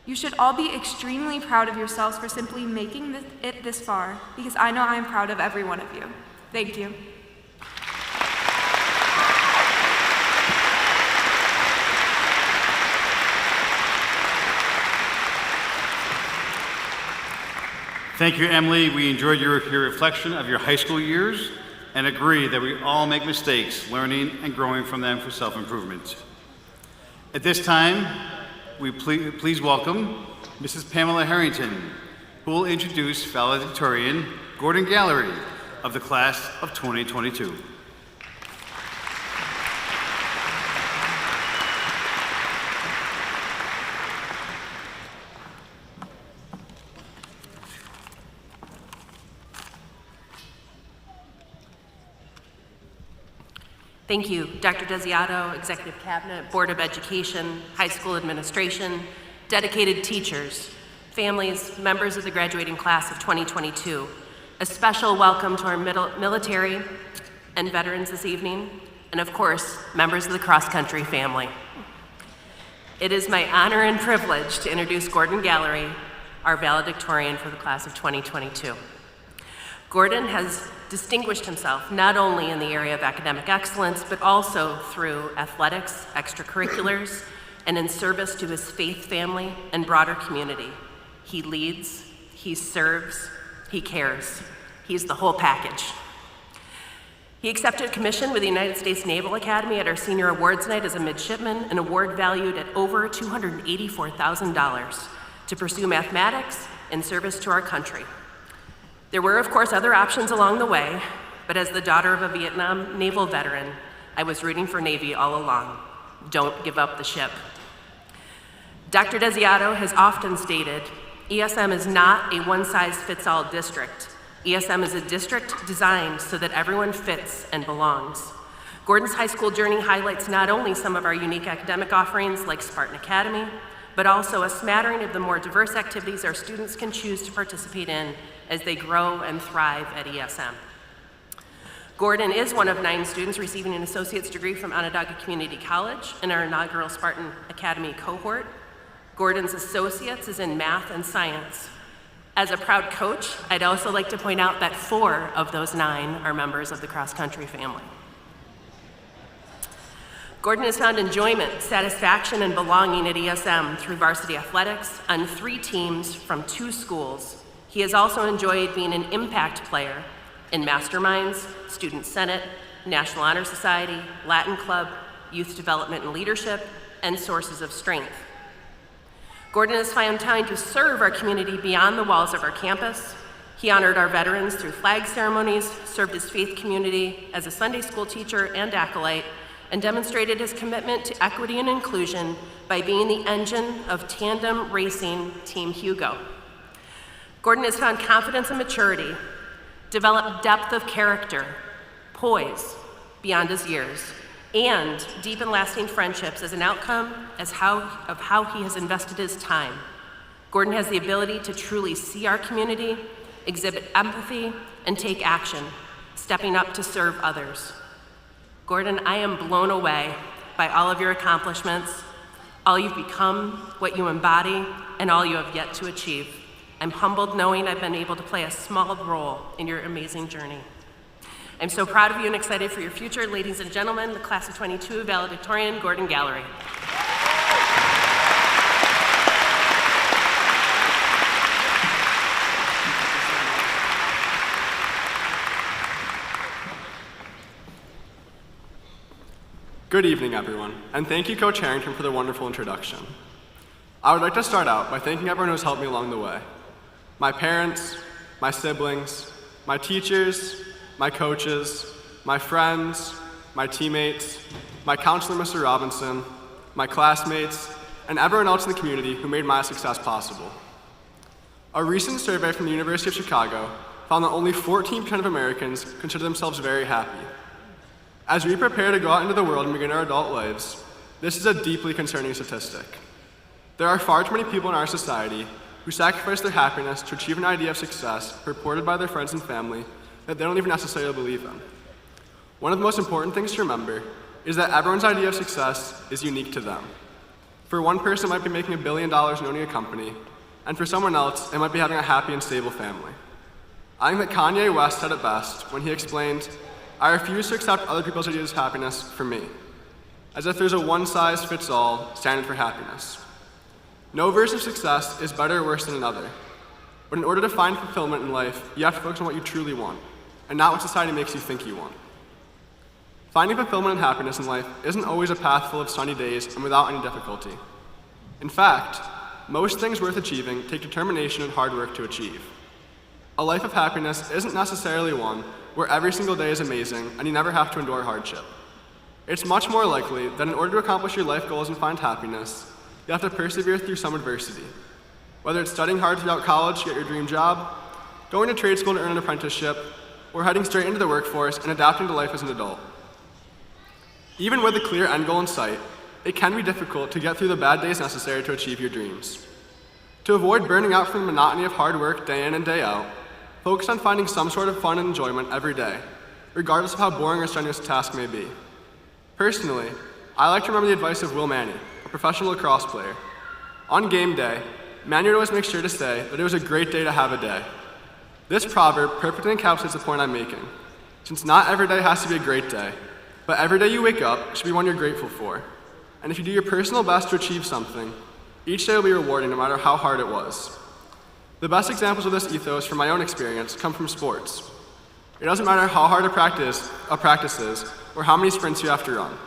You should all be extremely proud of yourselves for simply making it this far, because I know I am proud of every one of you. Thank you. Thank you, Emily. We enjoyed your reflection of your high school years and agree that we all make mistakes, learning and growing from them for self-improvement. At this time, we please welcome Mrs. Pamela Harrington, who will introduce valedictorian Gordon Gallery of the class of 2022. Thank you, Dr. Desiato, Executive Cabinet, Board of Education, high school administration, dedicated teachers, families, members of the graduating class of 2022. A special welcome to our military and veterans this evening, and of course, members of the cross-country family. It is my honor and privilege to introduce Gordon Gallery, our valedictorian for the class of 2022. Gordon has distinguished himself not only in the area of academic excellence, but also through athletics, extracurriculars, and in service to his faith family and broader community. He leads, he serves, he cares. He's the whole package. He accepted a commission with the United States Naval Academy at our senior awards night as a midshipman, an award valued at over $284,000 to pursue mathematics in service to our country. There were, of course, other options along the way, but as the daughter of a Vietnam naval veteran, I was rooting for Navy all along. Don't give up the ship. Dr. Desiato has often stated, ESM is not a one-size-fits-all district. ESM is a district designed so that everyone fits and belongs. Gordon's high school journey highlights not only some of our unique academic offerings like Spartan Academy, but also a smattering of the more diverse activities our students can choose to participate in as they grow and thrive at ESM. Gordon is one of 9 students receiving an associate's degree from Onondaga Community College in our inaugural Spartan Academy cohort. Gordon's associates is in math and science. As a proud coach, I'd also like to point out that 4 of those 9 are members of the cross-country family. Gordon has found enjoyment, satisfaction, and belonging at ESM through varsity athletics on 3 teams from 2 schools. He has also enjoyed being an impact player in masterminds, Student Senate, National Honor Society, Latin Club, Youth Development and Leadership, and Sources of Strength. Gordon has found time to serve our community beyond the walls of our campus. He honored our veterans through flag ceremonies, served his faith community as a Sunday school teacher and acolyte, and demonstrated his commitment to equity and inclusion by being the engine of tandem racing Team Hugo. Gordon has found confidence and maturity, developed depth of character, poise beyond his years, and deep and lasting friendships as an outcome of how he has invested his time. Gordon has the ability to truly see our community, exhibit empathy, and take action, stepping up to serve others. Gordon, I am blown away by all of your accomplishments, all you've become, what you embody, and all you have yet to achieve. I'm humbled knowing I've been able to play a small role in your amazing journey. I'm so proud of you and excited for your future. Ladies and gentlemen, the class of 22 valedictorian, Gordon Gallery. Good evening, everyone, and thank you, Coach Harrington, for the wonderful introduction. I would like to start out by thanking everyone who has helped me along the way. My parents, my siblings, my teachers, my coaches, my friends, my teammates, my counselor, Mr. Robinson, my classmates, and everyone else in the community who made my success possible. A recent survey from the University of Chicago found that only 14% of Americans consider themselves very happy. As we prepare to go out into the world and begin our adult lives, this is a deeply concerning statistic. There are far too many people in our society who sacrifice their happiness to achieve an idea of success purported by their friends and family that they don't even necessarily believe in. One of the most important things to remember is that everyone's idea of success is unique to them. For one person, it might be making $1 billion and owning a company, and for someone else, it might be having a happy and stable family. I think that Kanye West said it best when he explained, "I refuse to accept other people's ideas of happiness for me," as if there's a one-size-fits-all standard for happiness. No version of success is better or worse than another, but in order to find fulfillment in life, you have to focus on what you truly want, and not what society makes you think you want. Finding fulfillment and happiness in life isn't always a path full of sunny days and without any difficulty. In fact, most things worth achieving take determination and hard work to achieve. A life of happiness isn't necessarily one where every single day is amazing and you never have to endure hardship. It's much more likely that in order to accomplish your life goals and find happiness, you have to persevere through some adversity. Whether it's studying hard throughout college to get your dream job, going to trade school to earn an apprenticeship, or heading straight into the workforce and adapting to life as an adult. Even with a clear end goal in sight, it can be difficult to get through the bad days necessary to achieve your dreams. To avoid burning out from the monotony of hard work day in and day out, focus on finding some sort of fun and enjoyment every day, regardless of how boring or strenuous a task may be. Personally, I like to remember the advice of Will Manny, a professional lacrosse player. On game day, Manny would always make sure to say that it was a great day to have a day. This proverb perfectly encapsulates the point I'm making, since not every day has to be a great day, but every day you wake up should be one you're grateful for. And if you do your personal best to achieve something, each day will be rewarding no matter how hard it was. The best examples of this ethos from my own experience come from sports. It doesn't matter how hard a practice is or how many sprints you have to run.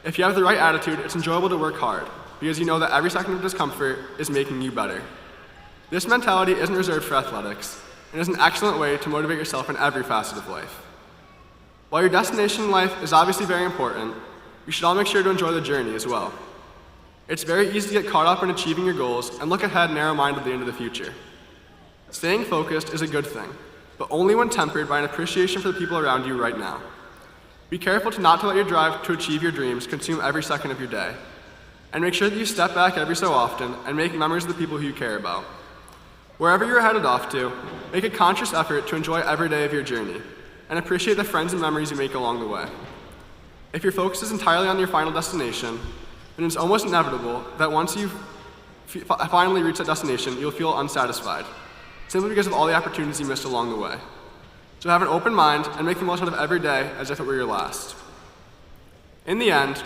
If you have the right attitude, it's enjoyable to work hard because you know that every second of discomfort is making you better. This mentality isn't reserved for athletics and is an excellent way to motivate yourself in every facet of life. While your destination in life is obviously very important, you should all make sure to enjoy the journey as well. It's very easy to get caught up in achieving your goals and look ahead narrow-mindedly into the future. Staying focused is a good thing, but only when tempered by an appreciation for the people around you right now. Be careful not to let your drive to achieve your dreams consume every second of your day. And make sure that you step back every so often and make memories of the people who you care about. Wherever you're headed off to, make a conscious effort to enjoy every day of your journey and appreciate the friends and memories you make along the way. If your focus is entirely on your final destination, then it's almost inevitable that once you finally reach that destination, you'll feel unsatisfied, simply because of all the opportunities you missed along the way. So have an open mind and make the most out of every day as if it were your last. In the end,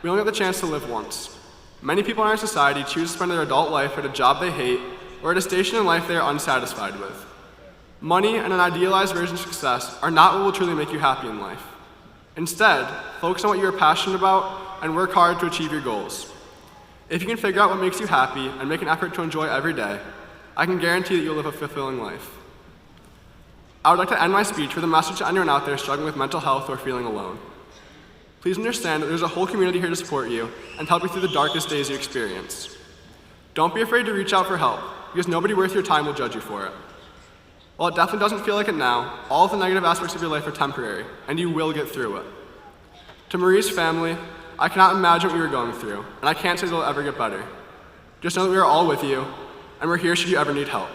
we only have the chance to live once. Many people in our society choose to spend their adult life at a job they hate or at a station in life they are unsatisfied with. Money and an idealized version of success are not what will truly make you happy in life. Instead, focus on what you are passionate about and work hard to achieve your goals. If you can figure out what makes you happy and make an effort to enjoy every day, I can guarantee that you'll live a fulfilling life. I would like to end my speech with a message to anyone out there struggling with mental health or feeling alone. Please understand that there's a whole community here to support you and help you through the darkest days you experience. Don't be afraid to reach out for help, because nobody worth your time will judge you for it. While it definitely doesn't feel like it now, all of the negative aspects of your life are temporary, and you will get through it. To Marie's family, I cannot imagine what we were going through, and I can't say that it'll ever get better. Just know that we are all with you, and we're here should you ever need help.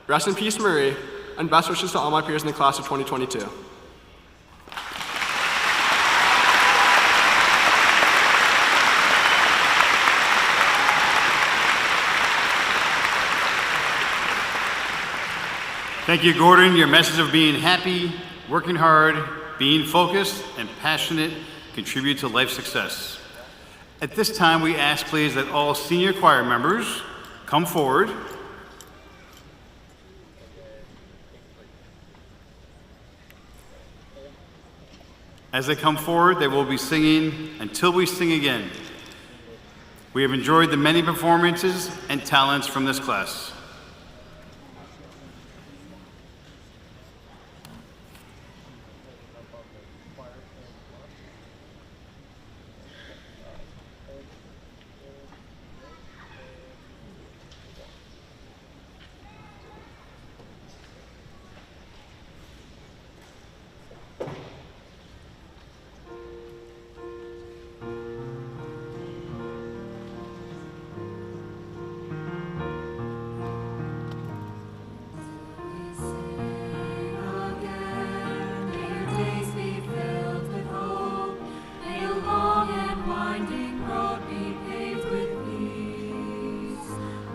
Rest in peace, Marie, and best wishes to all my peers in the class of 2022. Thank you, Gordon. Your message of being happy, working hard, being focused, and passionate contribute to life success. At this time, we ask, please, that all senior choir members come forward. As they come forward, they will be singing "Until We Sing Again." We have enjoyed the many performances and talents from this class.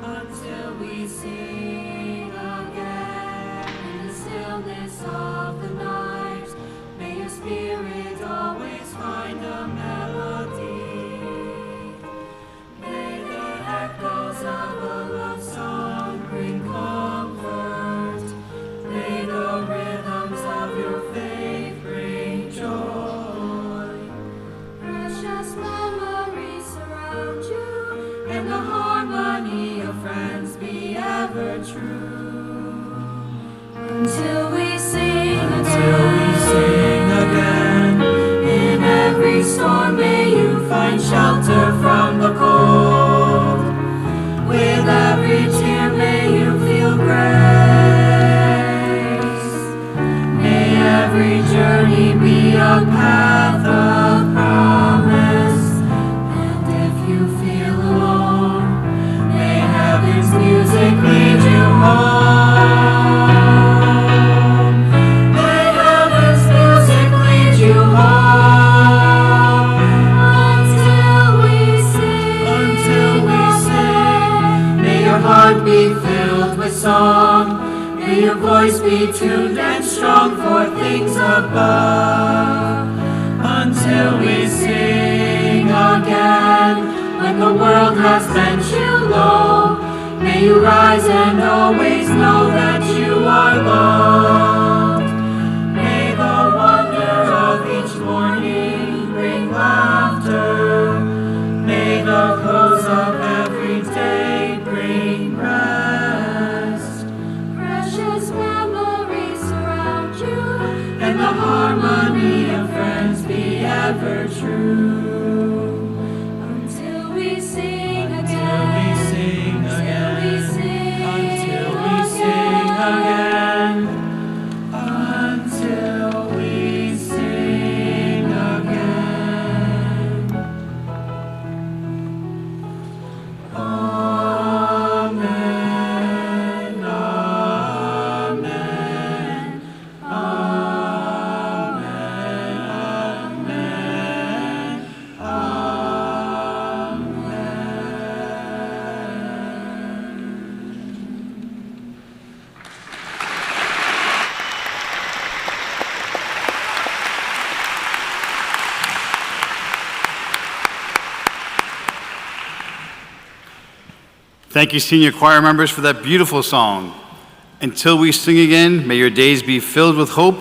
Until we sing again. Thank you, senior choir members, for that beautiful song. Until we sing again, may your days be filled with hope.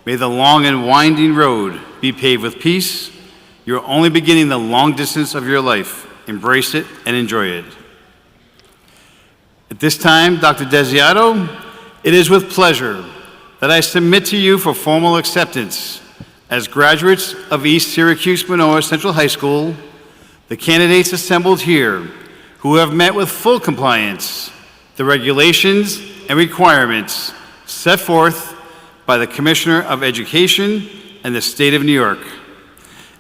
May the long and winding road be paved with peace. You're only beginning the long distance of your life. Embrace it and enjoy it. At this time, Dr. Desiato, it is with pleasure that I submit to you for formal acceptance as graduates of East Syracuse Manoa Central High School, the candidates assembled here who have met with full compliance the regulations and requirements set forth by the Commissioner of Education and the State of New York.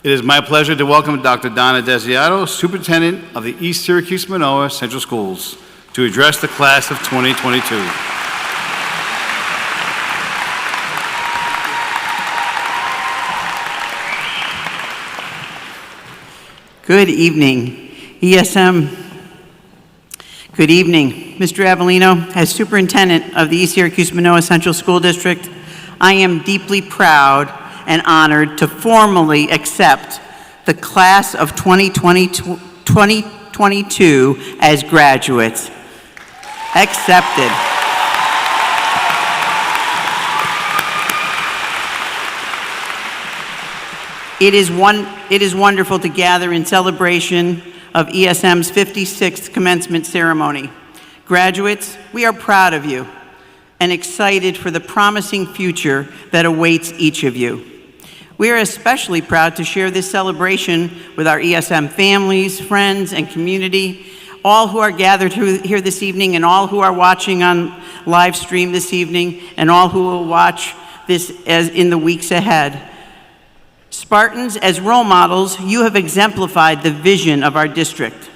It is my pleasure to welcome Dr. Donna Desiato, Superintendent of the East Syracuse Manoa Central Schools, to address the class of 2022. Good evening, ESM. Good evening, Mr. Avellino. As Superintendent of the East Syracuse Manoa Central School District, I am deeply proud and honored to formally accept the class of 2022 as graduates. Accepted. It is wonderful to gather in celebration of ESM's 56th commencement ceremony. Graduates, we are proud of you and excited for the promising future that awaits each of you. We are especially proud to share this celebration with our ESM families, friends, and community, all who are gathered here this evening and all who are watching on live stream this evening and all who will watch this as in the weeks ahead. Spartans, as role models, you have exemplified the vision of our district.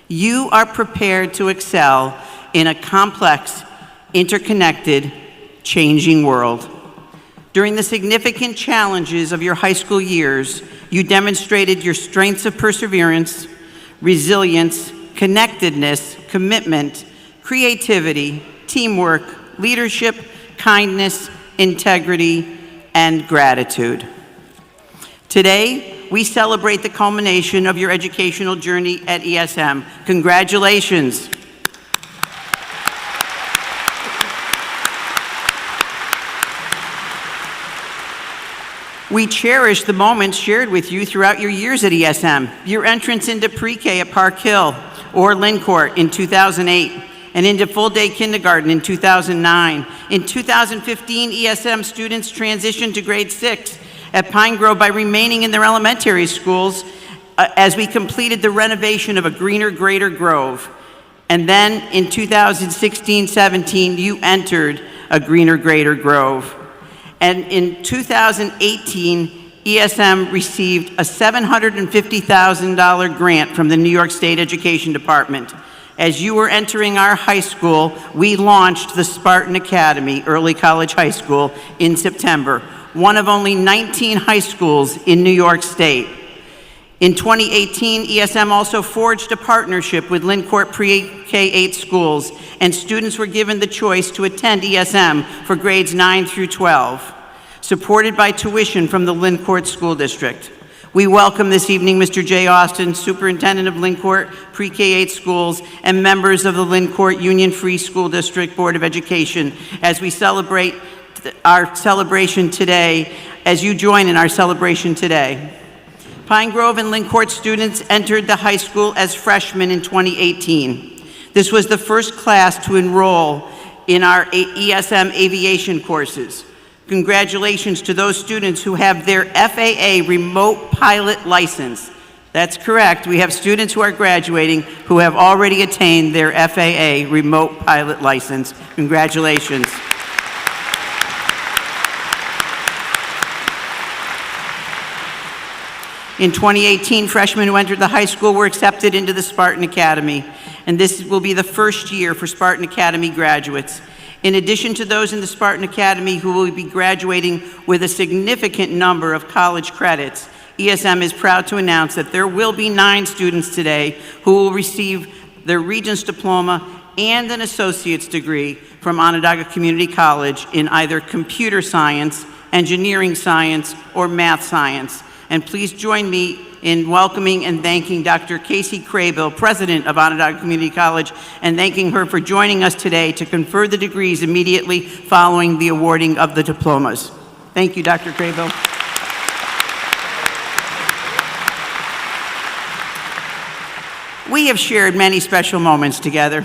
You are prepared to excel in a complex, interconnected, changing world. During the significant challenges of your high school years, you demonstrated your strengths of perseverance, resilience, connectedness, commitment, creativity, teamwork, leadership, kindness, integrity, and gratitude. Today, we celebrate the culmination of your educational journey at ESM. Congratulations. We cherish the moments shared with you throughout your years at ESM. Your entrance into pre-K at Park Hill or Lyncourt in 2008, and into full-day kindergarten in 2009. In 2015, ESM students transitioned to grade 6 at Pine Grove by remaining in their elementary schools as we completed the renovation of a greener, greater Grove. And then in 2016-17, you entered a greener, greater Grove. And in 2018, ESM received a $750,000 grant from the New York State Education Department. As you were entering our high school, we launched the Spartan Academy Early College High School in September, one of only 19 high schools in New York State. In 2018, ESM also forged a partnership with Lyncourt Pre-K-8 schools, and students were given the choice to attend ESM for grades 9 through 12, supported by tuition from the Lyncourt School District. We welcome this evening Mr. Jay Austin, Superintendent of Lyncourt Pre-K-8 schools, and members of the Lyncourt Union Free School District Board of Education as we celebrate our celebration today, as you join in our celebration today. Pine Grove and Lyncourt students entered the high school as freshmen in 2018. This was the first class to enroll in our ESM aviation courses. Congratulations to those students who have their FAA remote pilot license. That's correct. We have students who are graduating who have already attained their FAA remote pilot license. Congratulations. In 2018, freshmen who entered the high school were accepted into the Spartan Academy, and this will be the first year for Spartan Academy graduates. In addition to those in the Spartan Academy who will be graduating with a significant number of college credits, ESM is proud to announce that there will be 9 students today who will receive their Regents Diploma and an associate's degree from Onondaga Community College in either computer science, engineering science, or math science. And please join me in welcoming and thanking Dr. Casey Craybill, President of Onondaga Community College, and thanking her for joining us today to confer the degrees immediately following the awarding of the diplomas. Thank you, Dr. Craybill. We have shared many special moments together.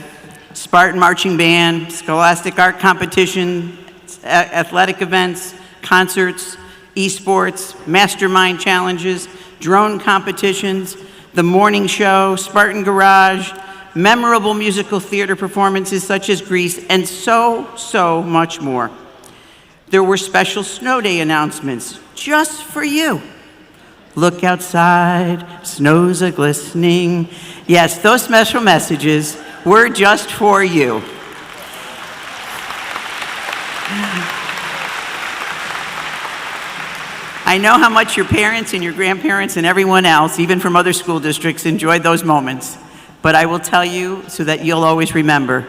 Spartan Marching Band, Scholastic Art Competition, athletic events, concerts, esports, mastermind challenges, drone competitions, the morning show, Spartan Garage, memorable musical theater performances such as Grease, and so much more. There were special snow day announcements just for you. Look outside, snow's a-glistening. Yes, those special messages were just for you. I know how much your parents and your grandparents and everyone else, even from other school districts, enjoyed those moments. But I will tell you so that you'll always remember.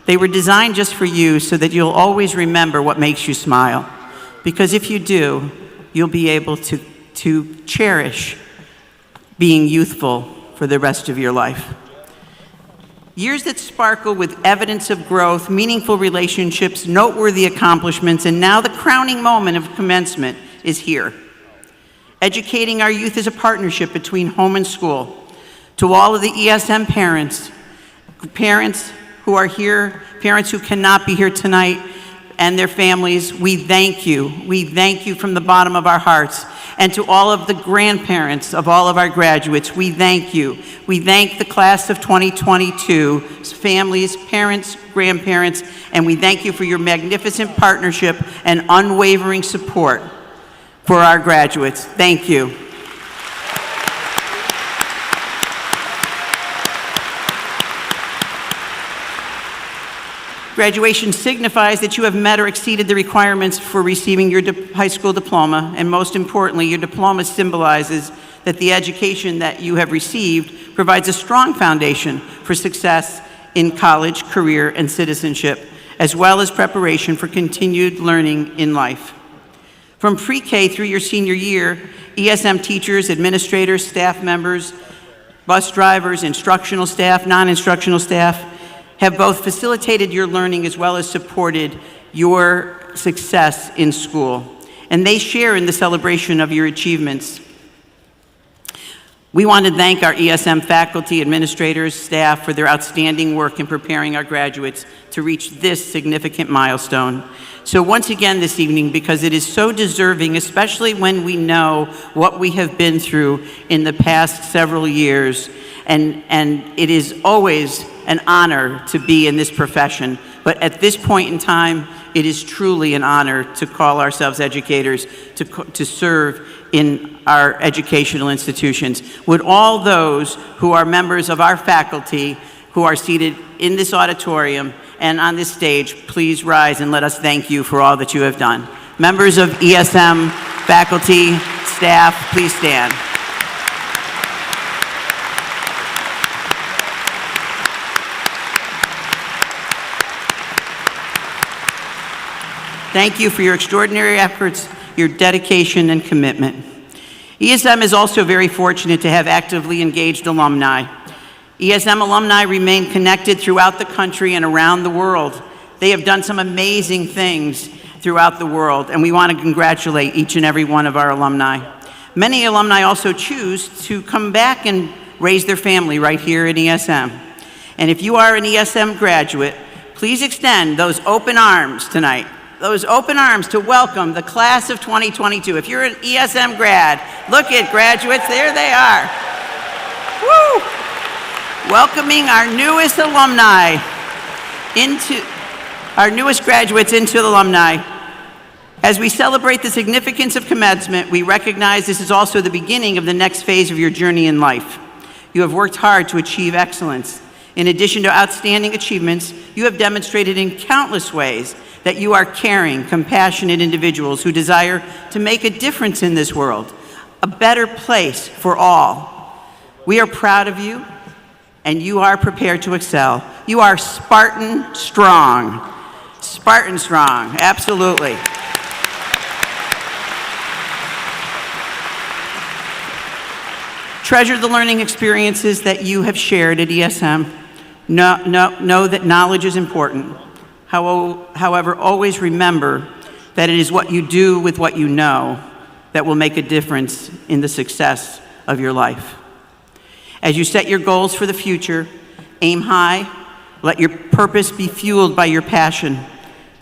They were designed just for you so that you'll always remember what makes you smile. Because if you do, you'll be able to cherish being youthful for the rest of your life. Years that sparkle with evidence of growth, meaningful relationships, noteworthy accomplishments, and now the crowning moment of commencement is here. Educating our youth is a partnership between home and school. To all of the ESM parents who are here, parents who cannot be here tonight, and their families, we thank you. We thank you from the bottom of our hearts. And to all of the grandparents of all of our graduates, we thank you. We thank the class of 2022, families, parents, grandparents, and we thank you for your magnificent partnership and unwavering support for our graduates. Thank you. Graduation signifies that you have met or exceeded the requirements for receiving your high school diploma, and most importantly, your diploma symbolizes that the education that you have received provides a strong foundation for success in college, career, and citizenship, as well as preparation for continued learning in life. From pre-K through your senior year, ESM teachers, administrators, staff members, bus drivers, instructional staff, non-instructional staff have both facilitated your learning as well as supported your success in school. And they share in the celebration of your achievements. We want to thank our ESM faculty, administrators, staff for their outstanding work in preparing our graduates to reach this significant milestone. So once again this evening, because it is so deserving, especially when we know what we have been through in the past several years, and it is always an honor to be in this profession. But at this point in time, it is truly an honor to call ourselves educators, to serve in our educational institutions. Would all those who are members of our faculty who are seated in this auditorium and on this stage please rise and let us thank you for all that you have done. Members of ESM, faculty, staff, please stand. Thank you for your extraordinary efforts, your dedication, and commitment. ESM is also very fortunate to have actively engaged alumni. ESM alumni remain connected throughout the country and around the world. They have done some amazing things throughout the world, and we want to congratulate each and every one of our alumni. Many alumni also choose to come back and raise their family right here at ESM. And if you are an ESM graduate, please extend those open arms tonight. Those open arms to welcome the class of 2022. If you're an ESM grad, look at graduates, there they are. Woo! Welcoming our newest alumni our newest graduates into the alumni. As we celebrate the significance of commencement, we recognize this is also the beginning of the next phase of your journey in life. You have worked hard to achieve excellence. In addition to outstanding achievements, you have demonstrated in countless ways that you are caring, compassionate individuals who desire to make a difference in this world, a better place for all. We are proud of you, and you are prepared to excel. You are Spartan strong. Spartan strong, absolutely. Treasure the learning experiences that you have shared at ESM. Know that knowledge is important. However, always remember that it is what you do with what you know that will make a difference in the success of your life. As you set your goals for the future, aim high, let your purpose be fueled by your passion.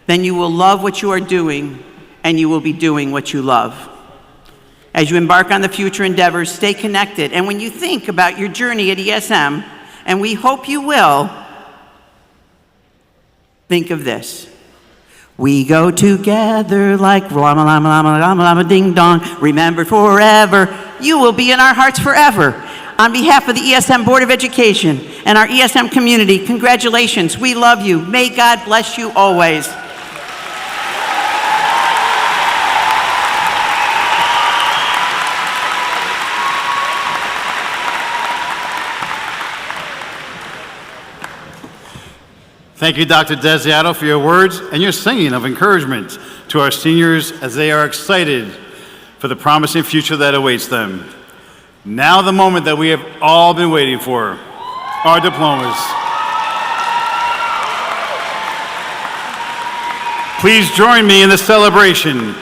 Then you will love what you are doing, and you will be doing what you love. As you embark on the future endeavors, stay connected. And when you think about your journey at ESM, and we hope you will, think of this. We go together like llama, llama, llama, llama, llama, ding dong, remembered forever. You will be in our hearts forever. On behalf of the ESM Board of Education and our ESM community, congratulations. We love you. May God bless you always. Thank you, Dr. Desiato, for your words and your singing of encouragement to our seniors as they are excited for the promising future that awaits them. Now the moment that we have all been waiting for, our diplomas. Please join me in the celebration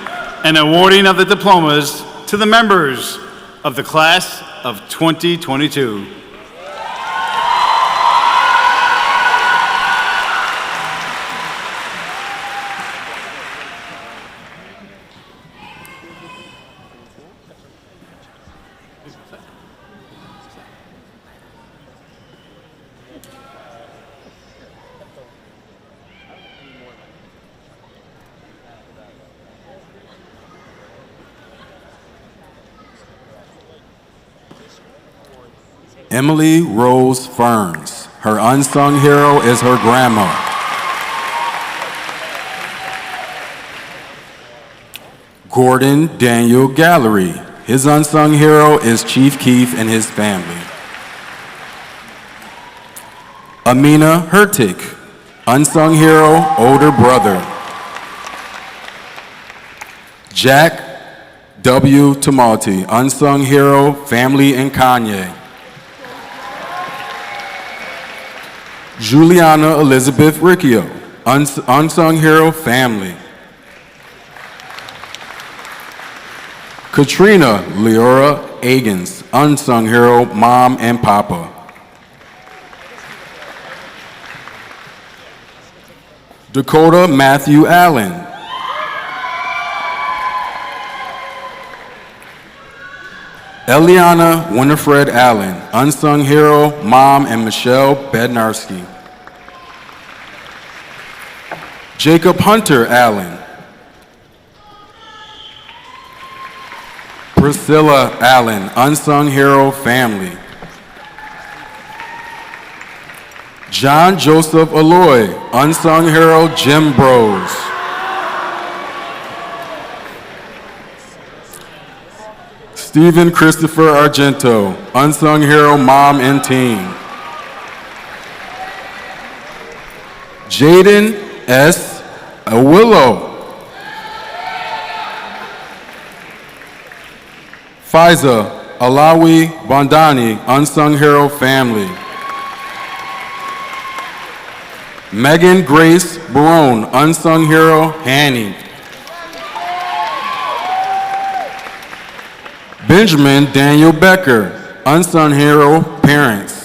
and awarding of the diplomas to the members of the class of 2022. Emily Rose Ferns. Her unsung hero is her grandma. Gordon Daniel Gallery. His unsung hero is Chief Keef and his family. Amina Hurtig. Unsung hero, older brother. Jack W. Tamalti. Unsung hero, family and Kanye. Juliana Elizabeth Riccio, unsung hero, family. Katrina Leora Agins, unsung hero, mom and papa. Dakota Matthew Allen. Eliana Winifred Allen, unsung hero, mom and Michelle Bednarski. Jacob Hunter Allen. Priscilla Allen, unsung hero, family. John Joseph Aloy, unsung hero, Jim Bros. Stephen Christopher Argento, unsung hero, mom and team. Jaden S. Awillow. Faiza Alawi Bandani, unsung hero, family. Megan Grace Barone, unsung hero, Hanny. Benjamin Daniel Becker, unsung hero, parents.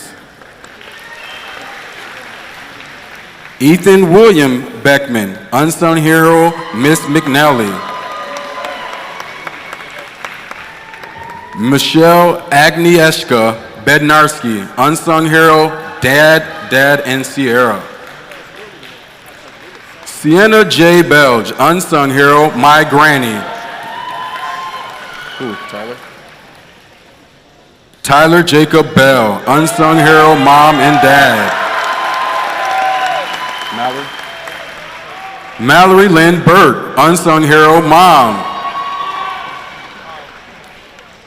Ethan William Beckman, unsung hero, Miss McNally. Michelle Agnieszka Bednarski, unsung hero, Dad, and Sierra. Sienna J. Belge, unsung hero, my granny. Who, Tyler? Tyler Jacob Bell, unsung hero, mom and dad. Mallory Lynn Burt, unsung hero, mom.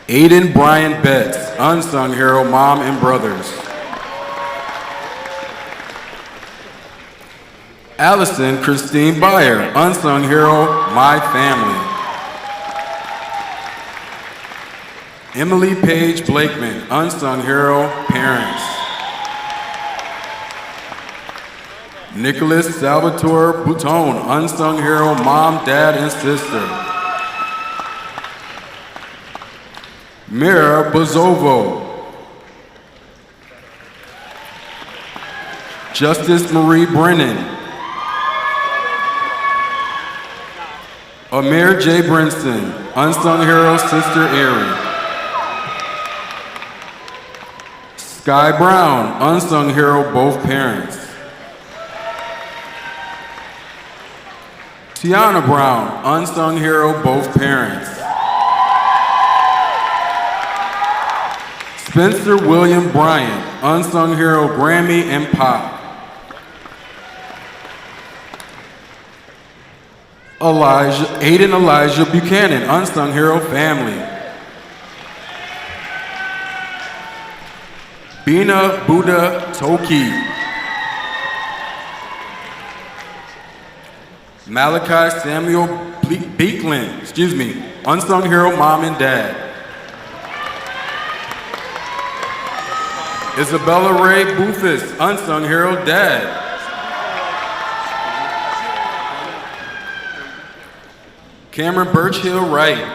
Aiden Brian Betts, unsung hero, mom and brothers. Allison Christine Byer, unsung hero, my family. Emily Page Blakeman, unsung hero, parents. Nicholas Salvatore Bouton, unsung hero, mom, dad, and sister. Mira Bozovo. Justice Marie Brennan. Amir J. Brinson, unsung hero, sister Erin. Sky Brown, unsung hero, both parents. Tiana Brown, unsung hero, both parents. Spencer William Bryan, unsung hero, Grammy and Pop. Aiden Elijah Buchanan, unsung hero, family. Bina Buddha Toki. Malachi Samuel Beekland, unsung hero, mom and dad. Isabella Ray Bufus, unsung hero, dad. Cameron Birchhill Wright.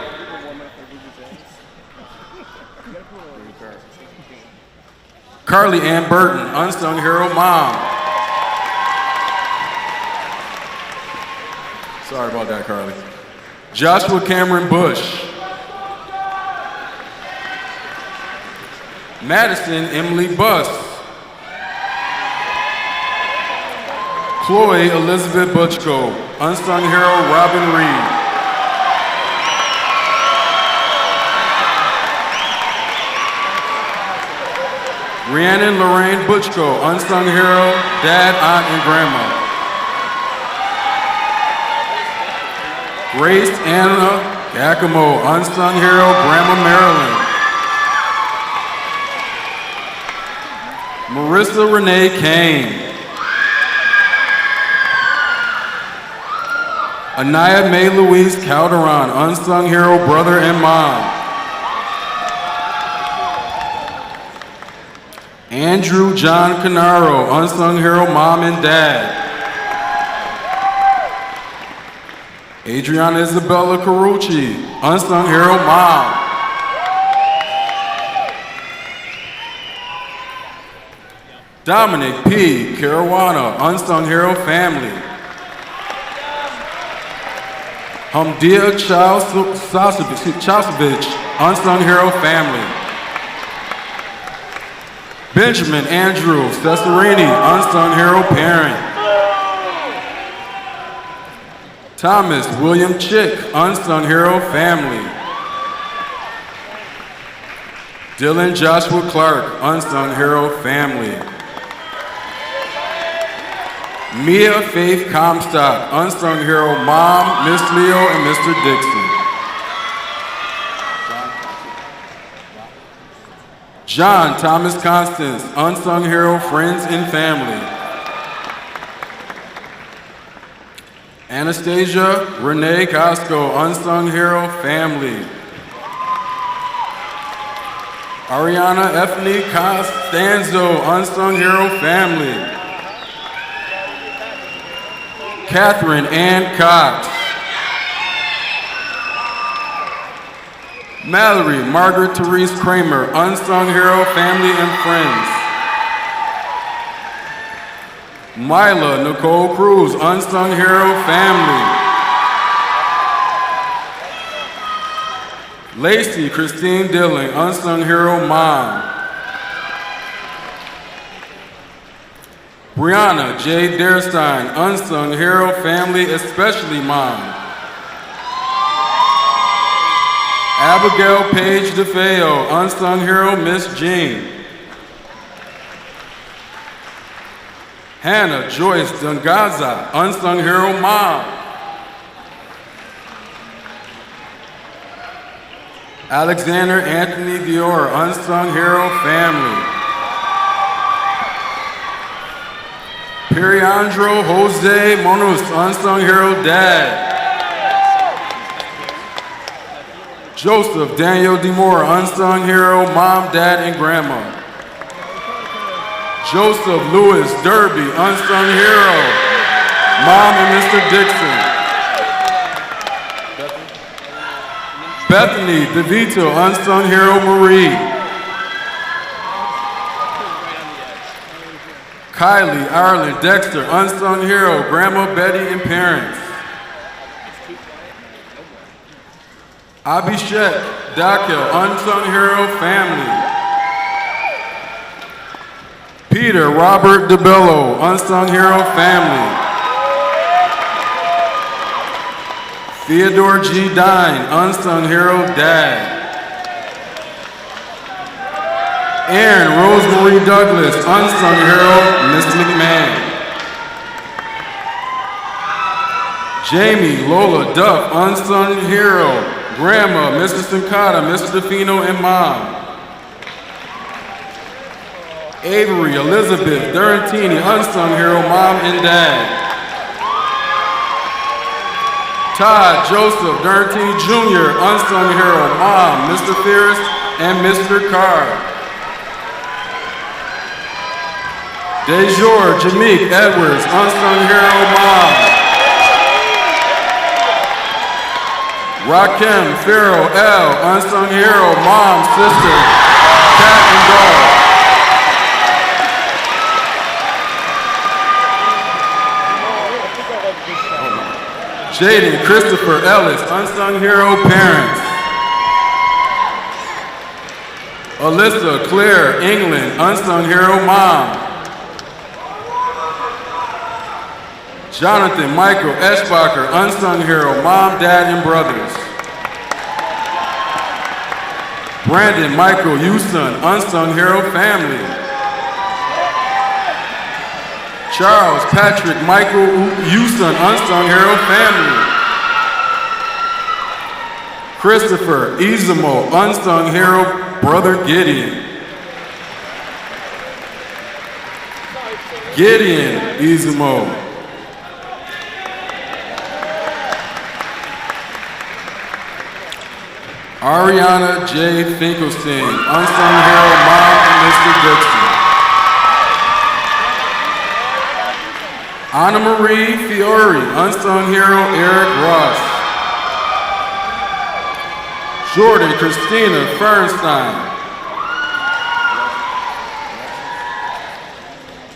Carly Ann Burton, unsung hero, mom. Sorry about that, Carly. Joshua Cameron Bush. Madison Emily Buss. Chloe Elizabeth Butchko, unsung hero, Robin Reed. Rhiannon Lorraine Butchko, unsung hero, dad, aunt, and grandma. Grace Anna Giacomo, unsung hero, Grandma Marilyn. Marissa Renee Kane. Anaya May Louise Calderon, unsung hero, brother and mom. Andrew John Canaro, unsung hero, mom and dad. Adriana Isabella Carucci, unsung hero, mom. Dominic P. Caruana, unsung hero, family. Hamdia Chasovich, unsung hero, family. Benjamin Andrew Cesarini, unsung hero, parent. Thomas William Chick, unsung hero, family. Dylan Joshua Clark, unsung hero, family. Mia Faith Comstock, unsung hero, mom, Miss Leo, and Mr. Dixon. John Thomas Constance, unsung hero, friends and family. Anastasia Renee Costco, unsung hero, family. Ariana Ethne Costanzo, unsung hero, family. Catherine Ann Cox. Mallory Margaret Therese Kramer, unsung hero, family and friends. Myla Nicole Cruz, unsung hero, family. Lacey Christine Dilling, unsung hero, mom. Brianna J. Derstein, unsung hero, family, especially mom. Abigail Page DeFeo, unsung hero, Miss Jean. Hannah Joyce Dungaza, unsung hero, mom. Alexander Anthony Dior, unsung hero, family. Periandro Jose Monos, unsung hero, dad. Joseph Daniel DeMore, unsung hero, mom, dad, and grandma. Joseph Lewis Derby, unsung hero, mom and Mr. Dixon. Bethany DeVito, unsung hero, Marie. Kylie Ireland Dexter, unsung hero, grandma, Betty, and parents. Abhishek Dakel, unsung hero, family. Peter Robert DeBello, unsung hero, family. Theodore G. Dine, unsung hero, dad. Aaron Rosemarie Douglas, unsung hero, Miss McMahon. Jamie Lola Duff, unsung hero, grandma, Mrs. Sincata, Mrs. DeFino, and mom. Avery Elizabeth Durantini, unsung hero, mom and dad. Todd Joseph Durantini Jr., unsung hero, mom, Mr. Fierce, and Mr. Carr. DeJour Jameek Edwards, unsung hero, mom. Rakim Farrell L., unsung hero, mom, sister, cat, and dog. Jaden Christopher Ellis, unsung hero, parents. Alyssa Claire England, unsung hero, mom. Jonathan Michael Eschbacher, unsung hero, mom, dad, and brothers. Brandon Michael Houston, unsung hero, family. Charles Patrick Michael Houston, unsung hero, family. Christopher Izamo, unsung hero, brother Gideon. Gideon Izamo. Ariana J. Finkelstein, unsung hero, mom, and Mr. Dixon. Anna Marie Fiore, unsung hero, Eric Ross. Jordan Christina Fernstein.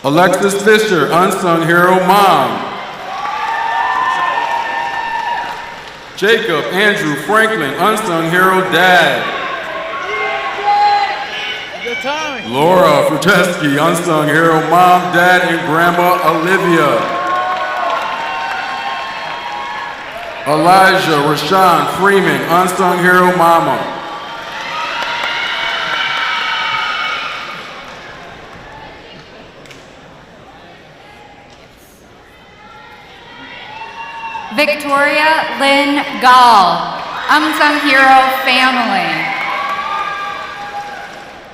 Alexis Fisher, unsung hero, mom. Jacob Andrew Franklin, unsung hero, dad. Laura Fruteski, unsung hero, mom, dad, and grandma, Olivia. Elijah Rashawn Freeman, unsung hero, mama. Victoria Lynn Gall, unsung hero, family.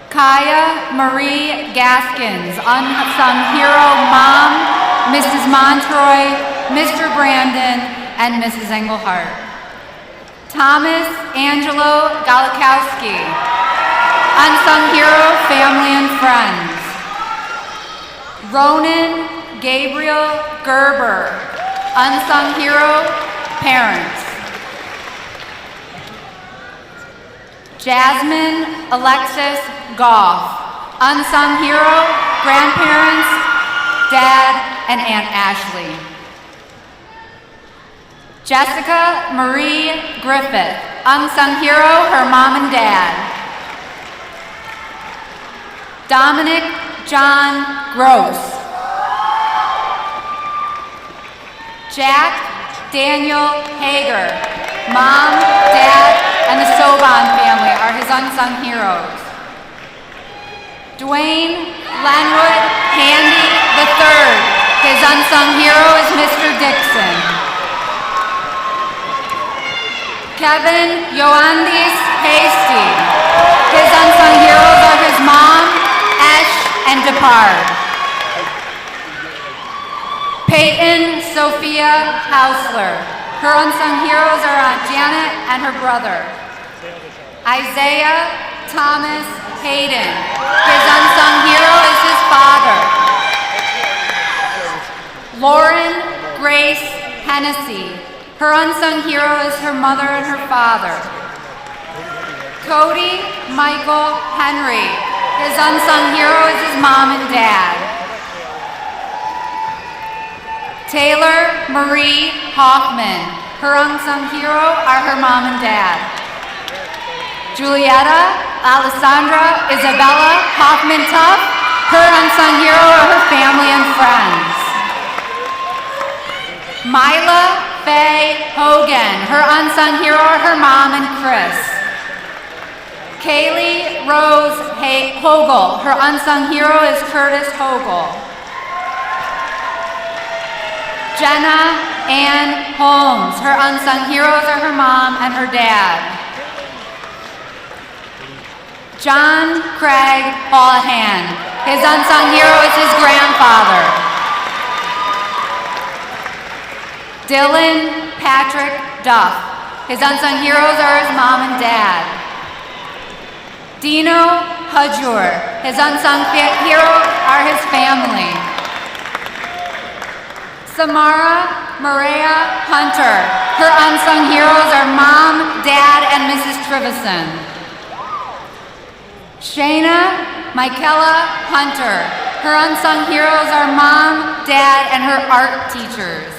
Kaya Marie Gaskins, unsung hero, mom, Mrs. Montroy, Mr. Brandon, and Mrs. Engelhart. Thomas Angelo Galikowski, unsung hero, family and friends. Ronan Gabriel Gerber, unsung hero, parents. Jasmine Alexis Goff, unsung hero, grandparents, dad, and Aunt Ashley. Jessica Marie Griffith, unsung hero, her mom and dad. Dominic John Gross. Jack Daniel Hager, mom, dad, and the Soban family are his unsung heroes. Dwayne Lenwood Handy III, his unsung hero is Mr. Dixon. Kevin Yoandis Hasty, his unsung heroes are his mom, Esh, and Depard. Peyton Sophia Hausler. Her unsung heroes are Aunt Janet and her brother. Isaiah Thomas Hayden. His unsung hero is his father. Lauren Grace Hennessy. Her unsung hero is her mother and her father. Cody Michael Henry. His unsung hero is his mom and dad. Taylor Marie Hoffman. Her unsung hero are her mom and dad. Julietta Alessandra Isabella Hoffman Tuff. Her unsung hero are her family and friends. Mila Faye Hogan. Her unsung hero are her mom and Chris. Kaylee Rose Hogel. Her unsung hero is Curtis Hogel. Jenna Ann Holmes. Her unsung heroes are her mom and her dad. John Craig Houlihan. His unsung hero is his grandfather. Dylan Patrick Duff. His unsung heroes are his mom and dad. Dino Hudjur. His unsung heroes are his family. Samara Maria Hunter. Her unsung heroes are mom, dad, and Mrs. Trivison. Shayna Michaela Hunter. Her unsung heroes are mom, dad, and her art teachers.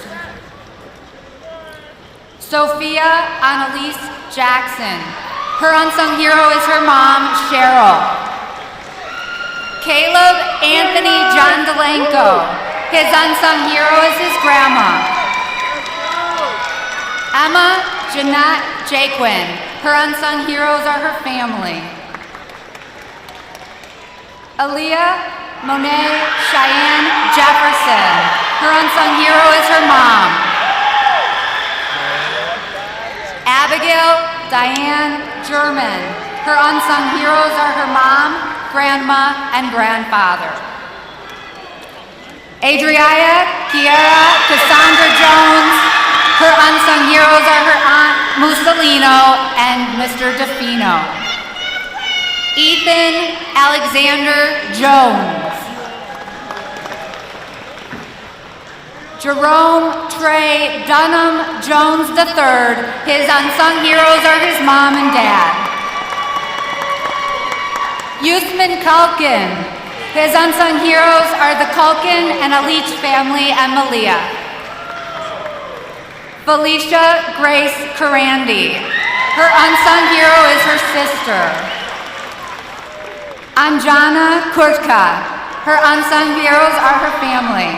Sophia Annalise Jackson. Her unsung hero is her mom, Cheryl. Caleb Anthony John Delanco. His unsung hero is his grandma. Emma Jeanette Jaquin. Her unsung heroes are her family. Aaliyah Monet Cheyenne Jefferson. Her unsung hero is her mom. Abigail Diane German. Her unsung heroes are her mom, grandma, and grandfather. Adriana Kiera Cassandra Jones. Her unsung heroes are her aunt Mussolino and Mr. DeFino. Ethan Alexander Jones. Jerome Trey Dunham Jones III. His unsung heroes are his mom and dad. Youthman Culkin. His unsung heroes are the Culkin and Alich family and Malia. Felicia Grace Carandi. Her unsung hero is her sister. Anjana Kurtka. Her unsung heroes are her family.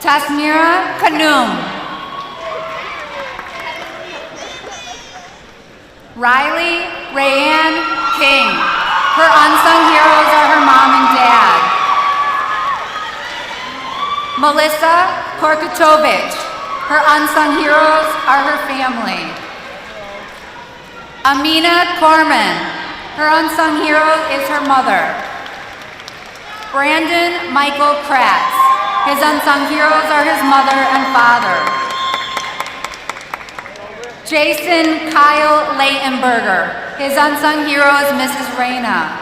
Tasmira Kanum. Riley Rayanne King. Her unsung heroes are her mom and dad. Melissa Korkatovich. Her unsung heroes are her family. Amina Corman. Her unsung hero is her mother. Brandon Michael Kratz. His unsung heroes are his mother and father. Jason Kyle Leightenberger. His unsung hero is Mrs. Reyna.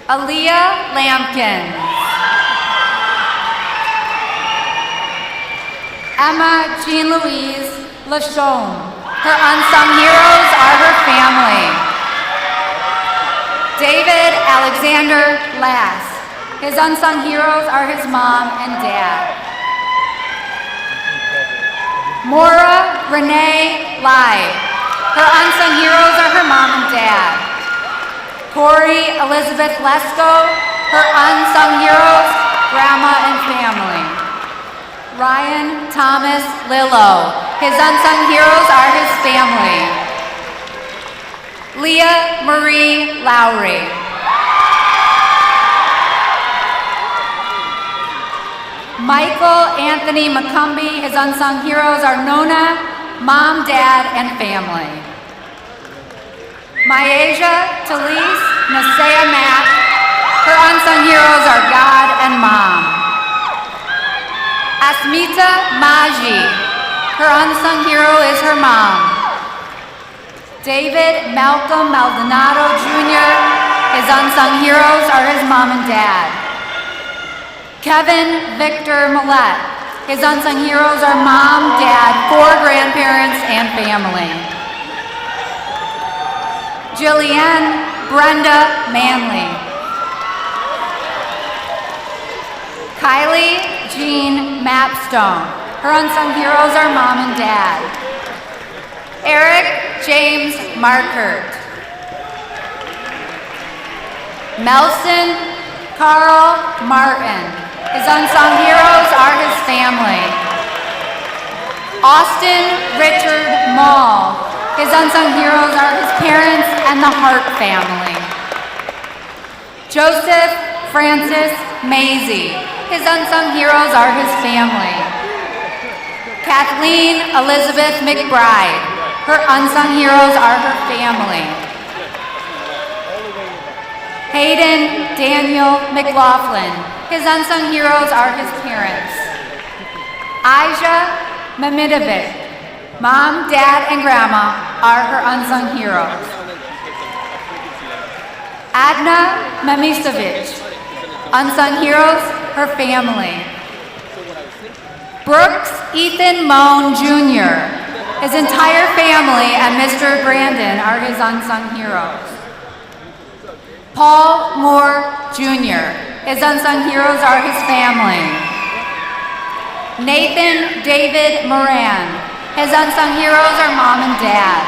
Aaliyah Lampkin. Emma Jean-Louise Lachaume. Her unsung heroes are her family. David Alexander Lass. His unsung heroes are his mom and dad. Maura Renee Lai. Her unsung heroes are her mom and dad. Corey Elizabeth Lesko. Her unsung heroes, grandma and family. Ryan Thomas Lillo. His unsung heroes are his family. Leah Marie Lowry. Michael Anthony McCumbee. His unsung heroes are Nona, mom, dad, and family. Myasia Talise Nasea Mack. Her unsung heroes are God and mom. Asmita Maji. Her unsung hero is her mom. David Malcolm Maldonado Jr., his unsung heroes are his mom and dad. Kevin Victor Millette, his unsung heroes are mom, dad, 4 grandparents, and family. Jillian Brenda Manley. Kylie Jean Mapstone. Her unsung heroes are mom and dad. Eric James Markert. Melson Carl Martin. His unsung heroes are his family. Austin Richard Mall. His unsung heroes are his parents and the Hart family. Joseph Francis Maisie. His unsung heroes are his family. Kathleen Elizabeth McBride. Her unsung heroes are her family. Hayden Daniel McLaughlin. His unsung heroes are his parents. Aja Mamidovic. Mom, Dad, and Grandma are her unsung heroes. Adna Mamisovic. Unsung heroes, her family. Brooks Ethan Moan Jr. His entire family and Mr. Brandon are his unsung heroes. Paul Moore Jr. His unsung heroes are his family. Nathan David Moran. His unsung heroes are mom and dad.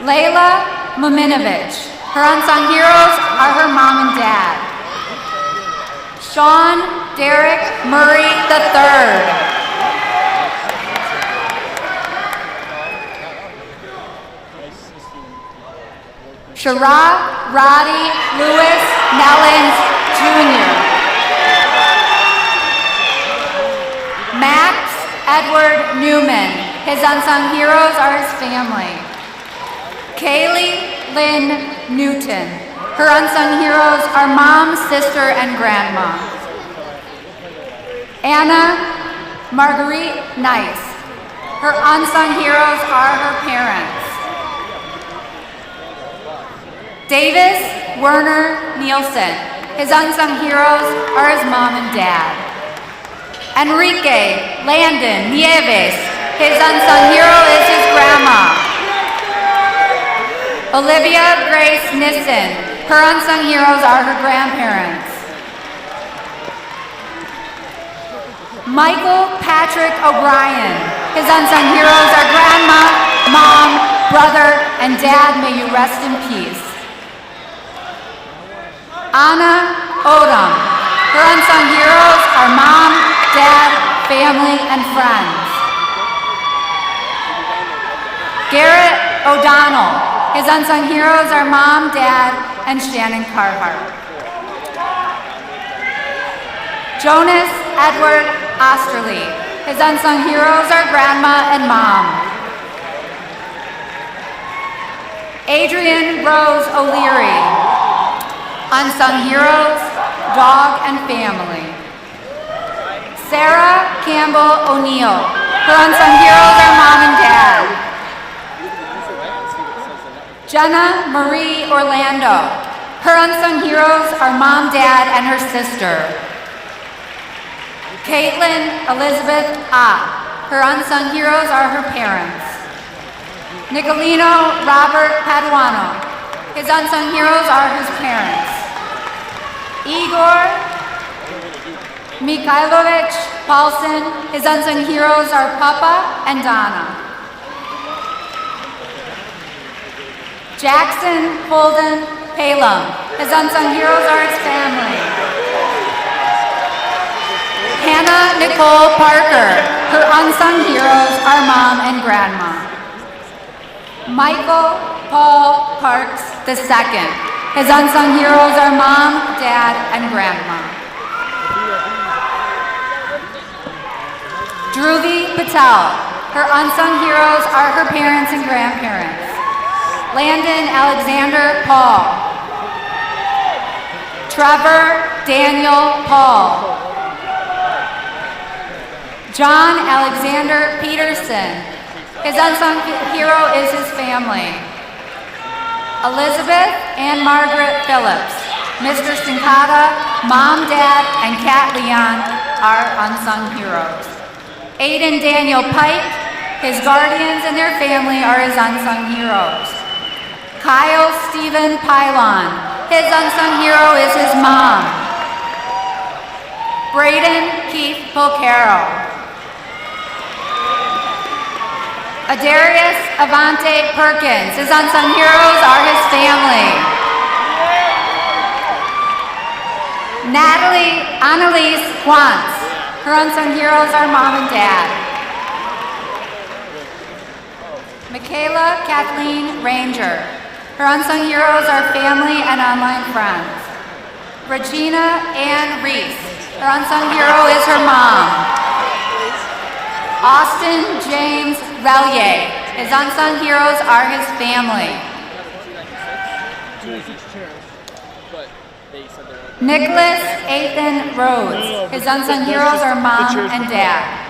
Layla Mominovich. Her unsung heroes are her mom and dad. Sean Derek Murray III. Shara Roddy Lewis Nellens Jr. Max Edward Newman. His unsung heroes are his family. Kaylee Lynn Newton. Her unsung heroes are mom, sister, and grandma. Anna Marguerite Nice. Her unsung heroes are her parents. Davis Werner Nielsen. His unsung heroes are his mom and dad. Enrique Landon Nieves. His unsung hero is his grandma. Olivia Grace Nissen. Her unsung heroes are her grandparents. Michael Patrick O'Brien. His unsung heroes are grandma, mom, brother, and dad. May you rest in peace. Anna Odom. Her unsung heroes are mom, dad, family, and friends. Garrett O'Donnell. His unsung heroes are mom, dad, and Shannon Carhart. Jonas Edward Osterly. His unsung heroes are grandma and mom. Adrian Rose O'Leary. Unsung heroes, dog and family. Sarah Campbell O'Neill. Her unsung heroes are mom and dad. Jenna Marie Orlando. Her unsung heroes are mom, dad, and her sister. Caitlin Elizabeth Ott. Her unsung heroes are her parents. Nicolino Robert Paduano. His unsung heroes are his parents. Igor Mikhailovich Paulson. His unsung heroes are Papa and Donna. Jackson Holden Palum. His unsung heroes are his family. Hannah Nicole Parker. Her unsung heroes are mom and grandma. Michael Paul Parks II. His unsung heroes are mom, dad, and grandma. Dhruvi Patel. Her unsung heroes are her parents and grandparents. Landon Alexander Paul. Trevor Daniel Paul. John Alexander Peterson. His unsung hero is his family. Elizabeth and Margaret Phillips. Mr. Sincata, Mom, Dad, and Kat Leon are unsung heroes. Aiden Daniel Pike, his guardians and their family are his unsung heroes. Kyle Stephen Pylon, his unsung hero is his mom. Braden Keith Pocaro. Adarius Avante Perkins, his unsung heroes are his family. Natalie Annalise Quantz, her unsung heroes are mom and dad. Michaela Kathleen Ranger, her unsung heroes are family and online friends. Regina Ann Reese, her unsung hero is her mom. Austin James Relier, his unsung heroes are his family. Nicholas Ethan Rhodes, his unsung heroes are mom and dad.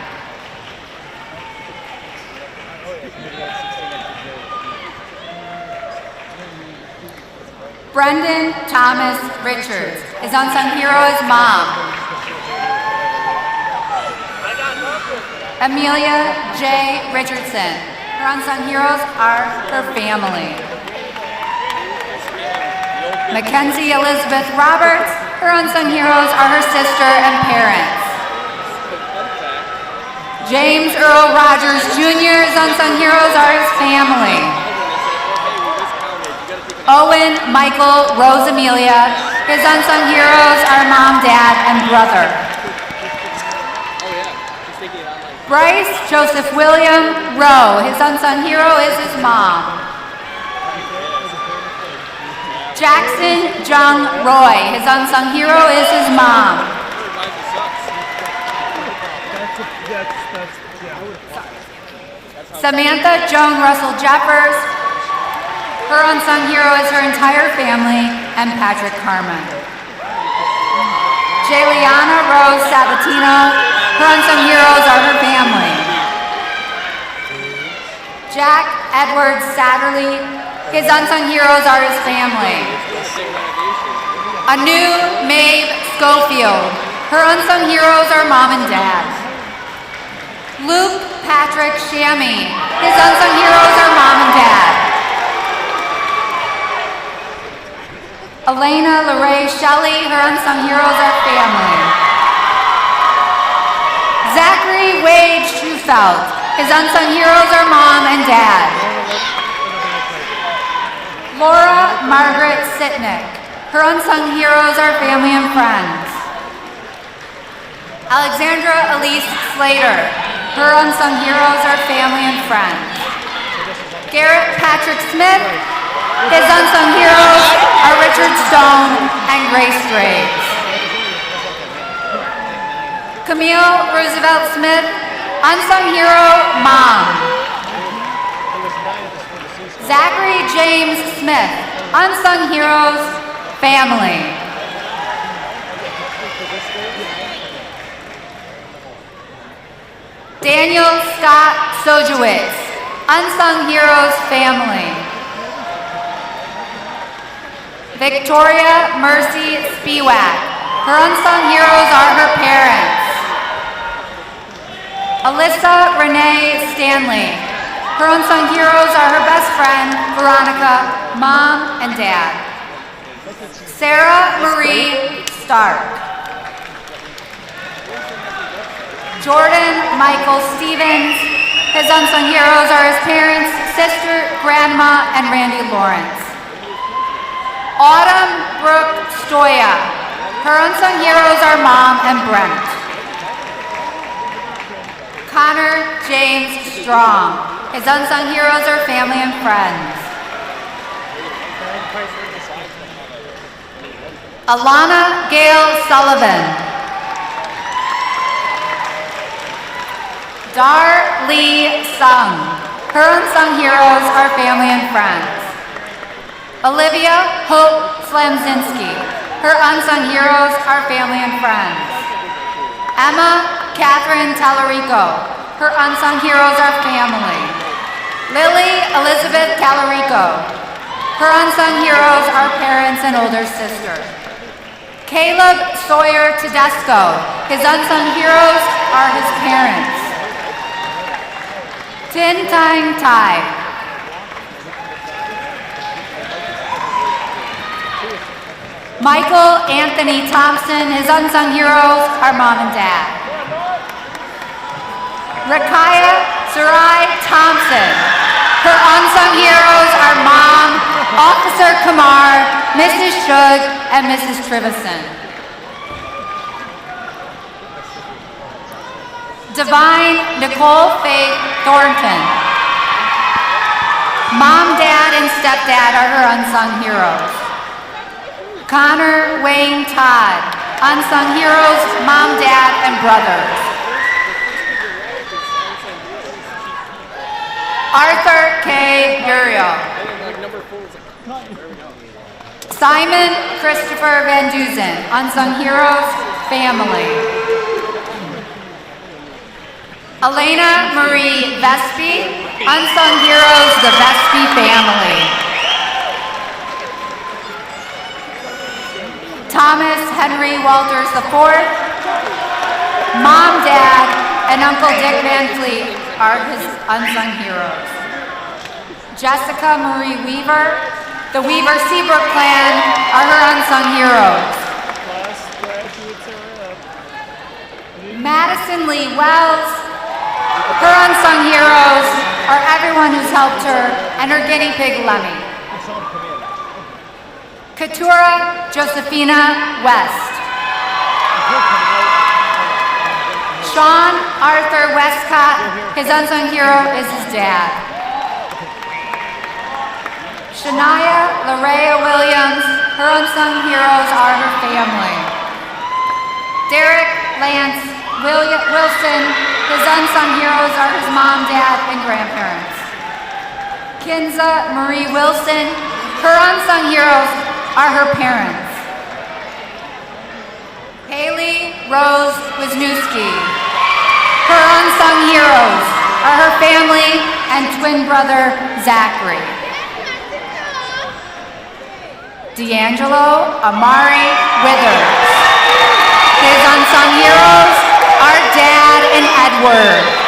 Brendan Thomas Richards, his unsung hero is mom. Amelia J. Richardson, her unsung heroes are her family. Mackenzie Elizabeth Roberts, her unsung heroes are her sister and parents. James Earl Rogers Jr., his unsung heroes are his family. Owen Michael Rose Amelia, his unsung heroes are mom, dad, and brother. Bryce Joseph William Rowe, his unsung hero is his mom. Jackson Jung Roy, his unsung hero is his mom. Samantha Joan Russell Jeffers, her unsung hero is her entire family, and Patrick Carmen. Jayliana Rose Sabatino, her unsung heroes are her family. Jack Edward Satterley, his unsung heroes are his family. Anu Maeve Schofield, her unsung heroes are mom and dad. Luke Patrick Shammy, his unsung heroes are mom and dad. Elena Lorraine Shelley, her unsung heroes are family. Zachary Wade Schufelt, his unsung heroes are mom and dad. Laura Margaret Sitnick, her unsung heroes are family and friends. Alexandra Elise Slater, her unsung heroes are family and friends. Garrett Patrick Smith, his unsung heroes are Richard Stone and Grace Graves. Camille Roosevelt Smith, unsung hero, mom. Zachary James Smith, unsung heroes, family. Daniel Scott Sojewitz, unsung heroes, family. Victoria Mercy Spiewak, her unsung heroes are her parents. Alyssa Renee Stanley, her unsung heroes are her best friend, Veronica, mom, and dad. Sarah Marie Stark. Jordan Michael Stevens, his unsung heroes are his parents, sister, grandma, and Randy Lawrence. Autumn Brooke Stoya, her unsung heroes are mom and Brent. Connor James Strong, his unsung heroes are family and friends. Alana Gail Sullivan. Dar Lee Sung, her unsung heroes are family and friends. Olivia Hope Slemzinski, her unsung heroes are family and friends. Emma Catherine Tallarico. Her unsung heroes are family. Lily Elizabeth Tallarico. Her unsung heroes are parents and older sister. Caleb Sawyer Tedesco. His unsung heroes are his parents. Tin Tang Tai. Michael Anthony Thompson. His unsung heroes are mom and dad. Rakaya Sarai Thompson. Her unsung heroes are Mom, Officer Kamar, Mrs. Shug, and Mrs. Trivison. Divine Nicole Faith Thornton. Mom, Dad, and Stepdad are her unsung heroes. Connor Wayne Todd. Unsung heroes, Mom, Dad, and brothers. Arthur K. Uriel. Simon Christopher Van Duzen. Unsung heroes, family. Elena Marie Vespi. Unsung heroes, the Vespi family. Thomas Henry Walters IV. Mom, Dad, and Uncle Dick Van Fleet are his unsung heroes. Jessica Marie Weaver. The Weaver Seabrook clan are her unsung heroes. Madison Lee Wells. Her unsung heroes are everyone who's helped her and her guinea pig Lemmy. Katura Josephina West. Sean Arthur Westcott. His unsung hero is his dad. Shania Larea Williams. Her unsung heroes are her family. Derek Lance Wilson. His unsung heroes are his mom, dad, and grandparents. Kinza Marie Wilson. Her unsung heroes are her parents. Haley Rose Wisniewski. Her unsung heroes are her family and twin brother, Zachary. D'Angelo Amari Withers. His unsung heroes are Dad and Edward.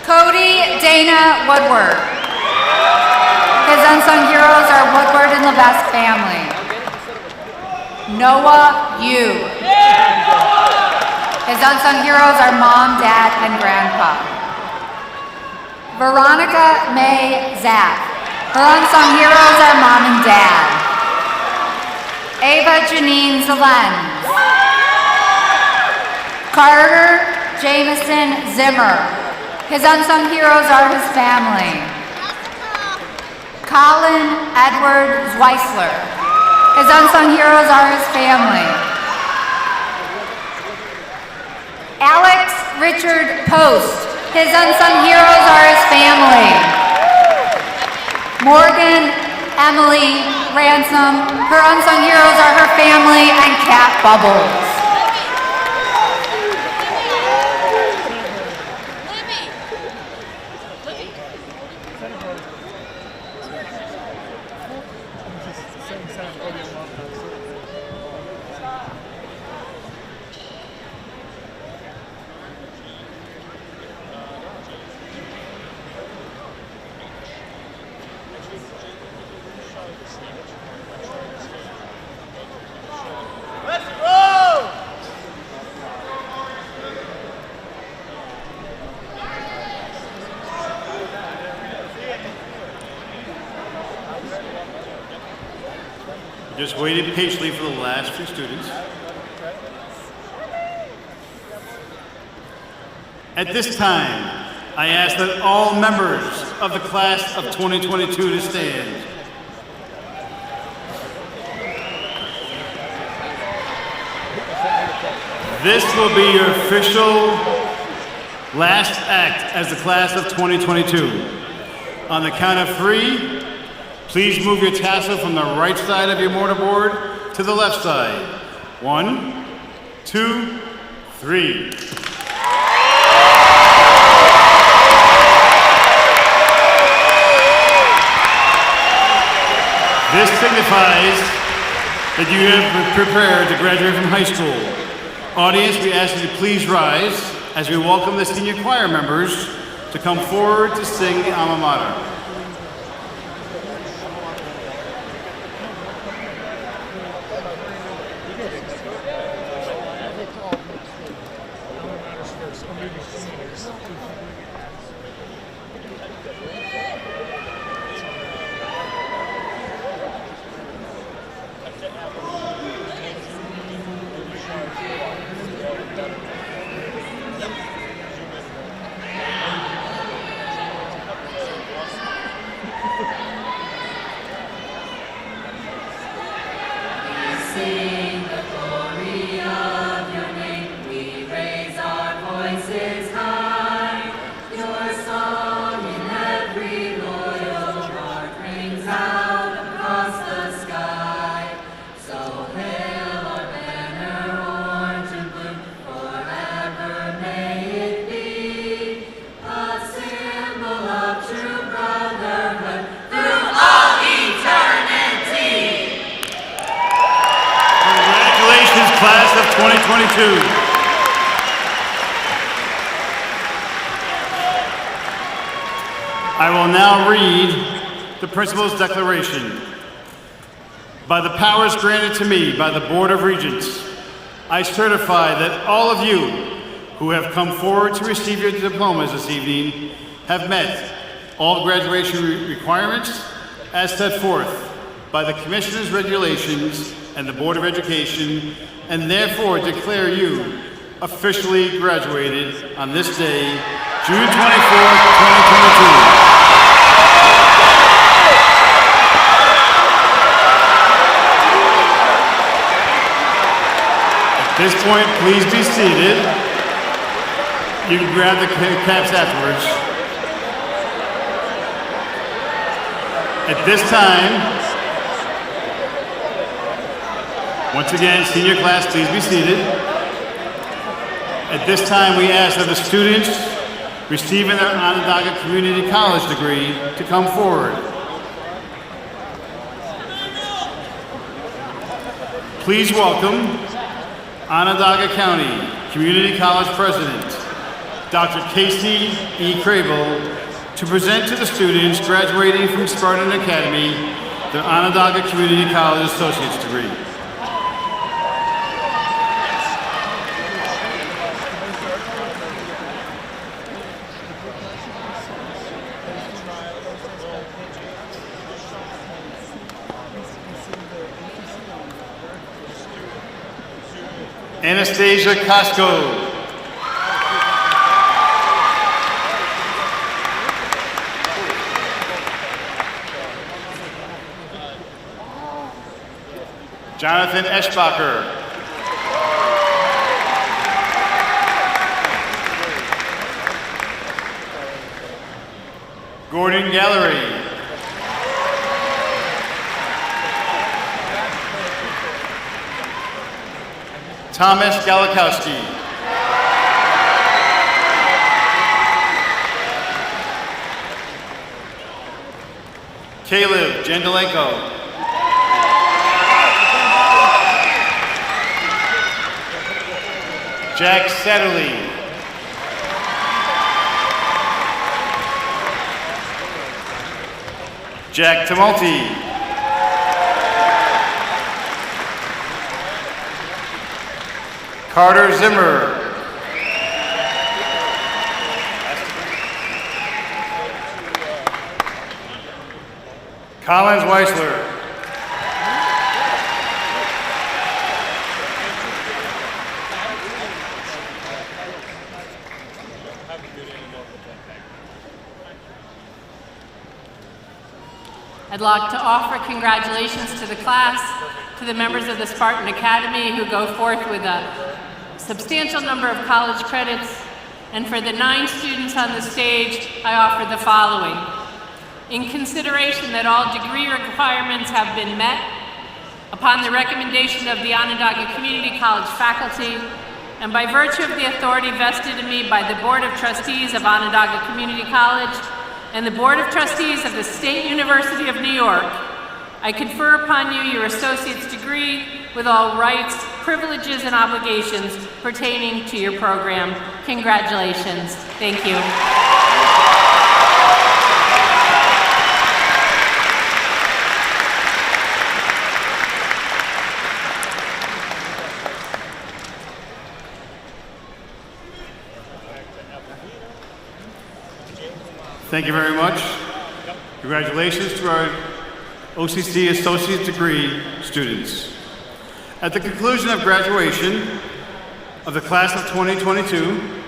Cody Dana Woodward. His unsung heroes are Woodward and Levesque family. Noah Yu. His unsung heroes are Mom, Dad, and Grandpa. Veronica May Zapp. Her unsung heroes are Mom and Dad. Ava Janine Zelens. Carter Jameson Zimmer. His unsung heroes are his family. Colin Edward Zweisler. His unsung heroes are his family. Alex Richard Post. His unsung heroes are his family. Morgan Emily Ransom. Her unsung heroes are her family and Cat Bubbles. Just waited patiently for the last few students. At this time, I ask that all members of the class of 2022 to stand. This will be your official last act as the class of 2022. On the count of 3, please move your tassel from the right side of your mortarboard to the left side. 1, 2, 3. This signifies that you have prepared to graduate from high school. Audience, we ask you to please rise as we welcome the senior choir members to come forward to sing the alma mater. Class of 2022. I will now read the principal's declaration. By the powers granted to me by the Board of Regents, I certify that all of you who have come forward to receive your diplomas this evening have met all graduation requirements as set forth by the Commissioner's regulations and the Board of Education, and therefore declare you officially graduated on this day, June 24th, 2022. At this point, please be seated. You can grab the caps afterwards. At this time, once again, senior class, please be seated. At this time, we ask that the students receiving their Onondaga Community College degree to come forward. Please welcome Onondaga County Community College President, Dr. Casey E. Crable, to present to the students graduating from Spartan Academy their Onondaga Community College Associate's degree. Anastasia Costco. Jonathan Eschbacher. Gordon Gallery. Thomas Galikowski. Caleb Jandelenko. Jack Satterley. Jack Tumulty. Carter Zimmer. Collins Weisler. I'd like to offer congratulations to the class, to the members of the Spartan Academy who go forth with a substantial number of college credits, and for the 9 students on the stage, I offer the following: in consideration that all degree requirements have been met, upon the recommendation of the Onondaga Community College faculty, and by virtue of the authority vested in me by the Board of Trustees of Onondaga Community College and the Board of Trustees of the State University of New York, I confer upon you your associate's degree with all rights, privileges, and obligations pertaining to your program. Congratulations. Thank you. Thank you very much. Congratulations to our OCC Associate Degree students. At the conclusion of graduation of the class of 2022,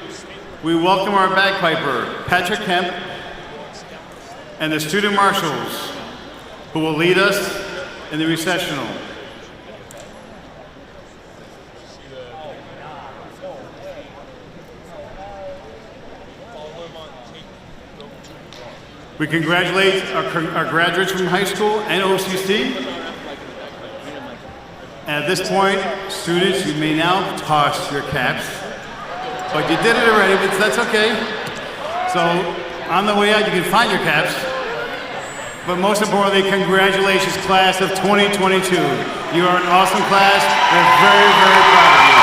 we welcome our bagpiper, Patrick Kemp, and the student marshals, who will lead us in the recessional. We congratulate our graduates from high school and OCC. And at this point, students, you may now toss your caps. But you did it already, but that's okay. So on the way out, you can find your caps. But most importantly, congratulations, class of 2022. You are an awesome class. We're very, very proud of you.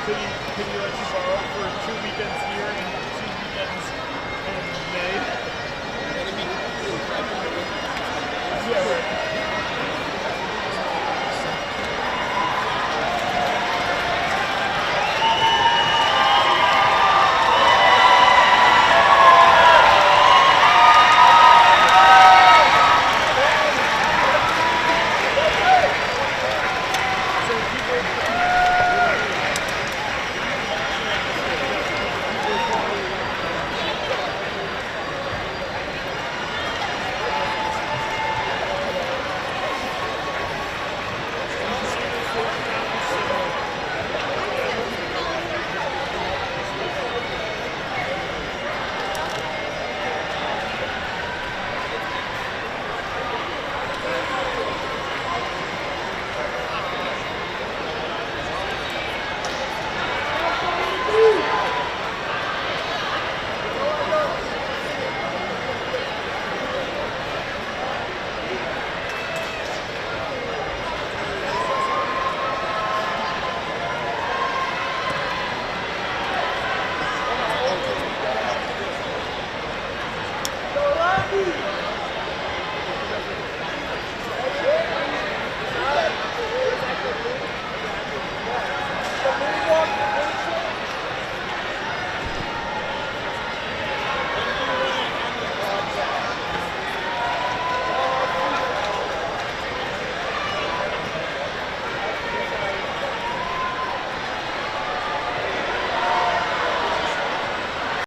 Could you let you borrow for 2 weekends here and 2 weekends in May? Yeah, right.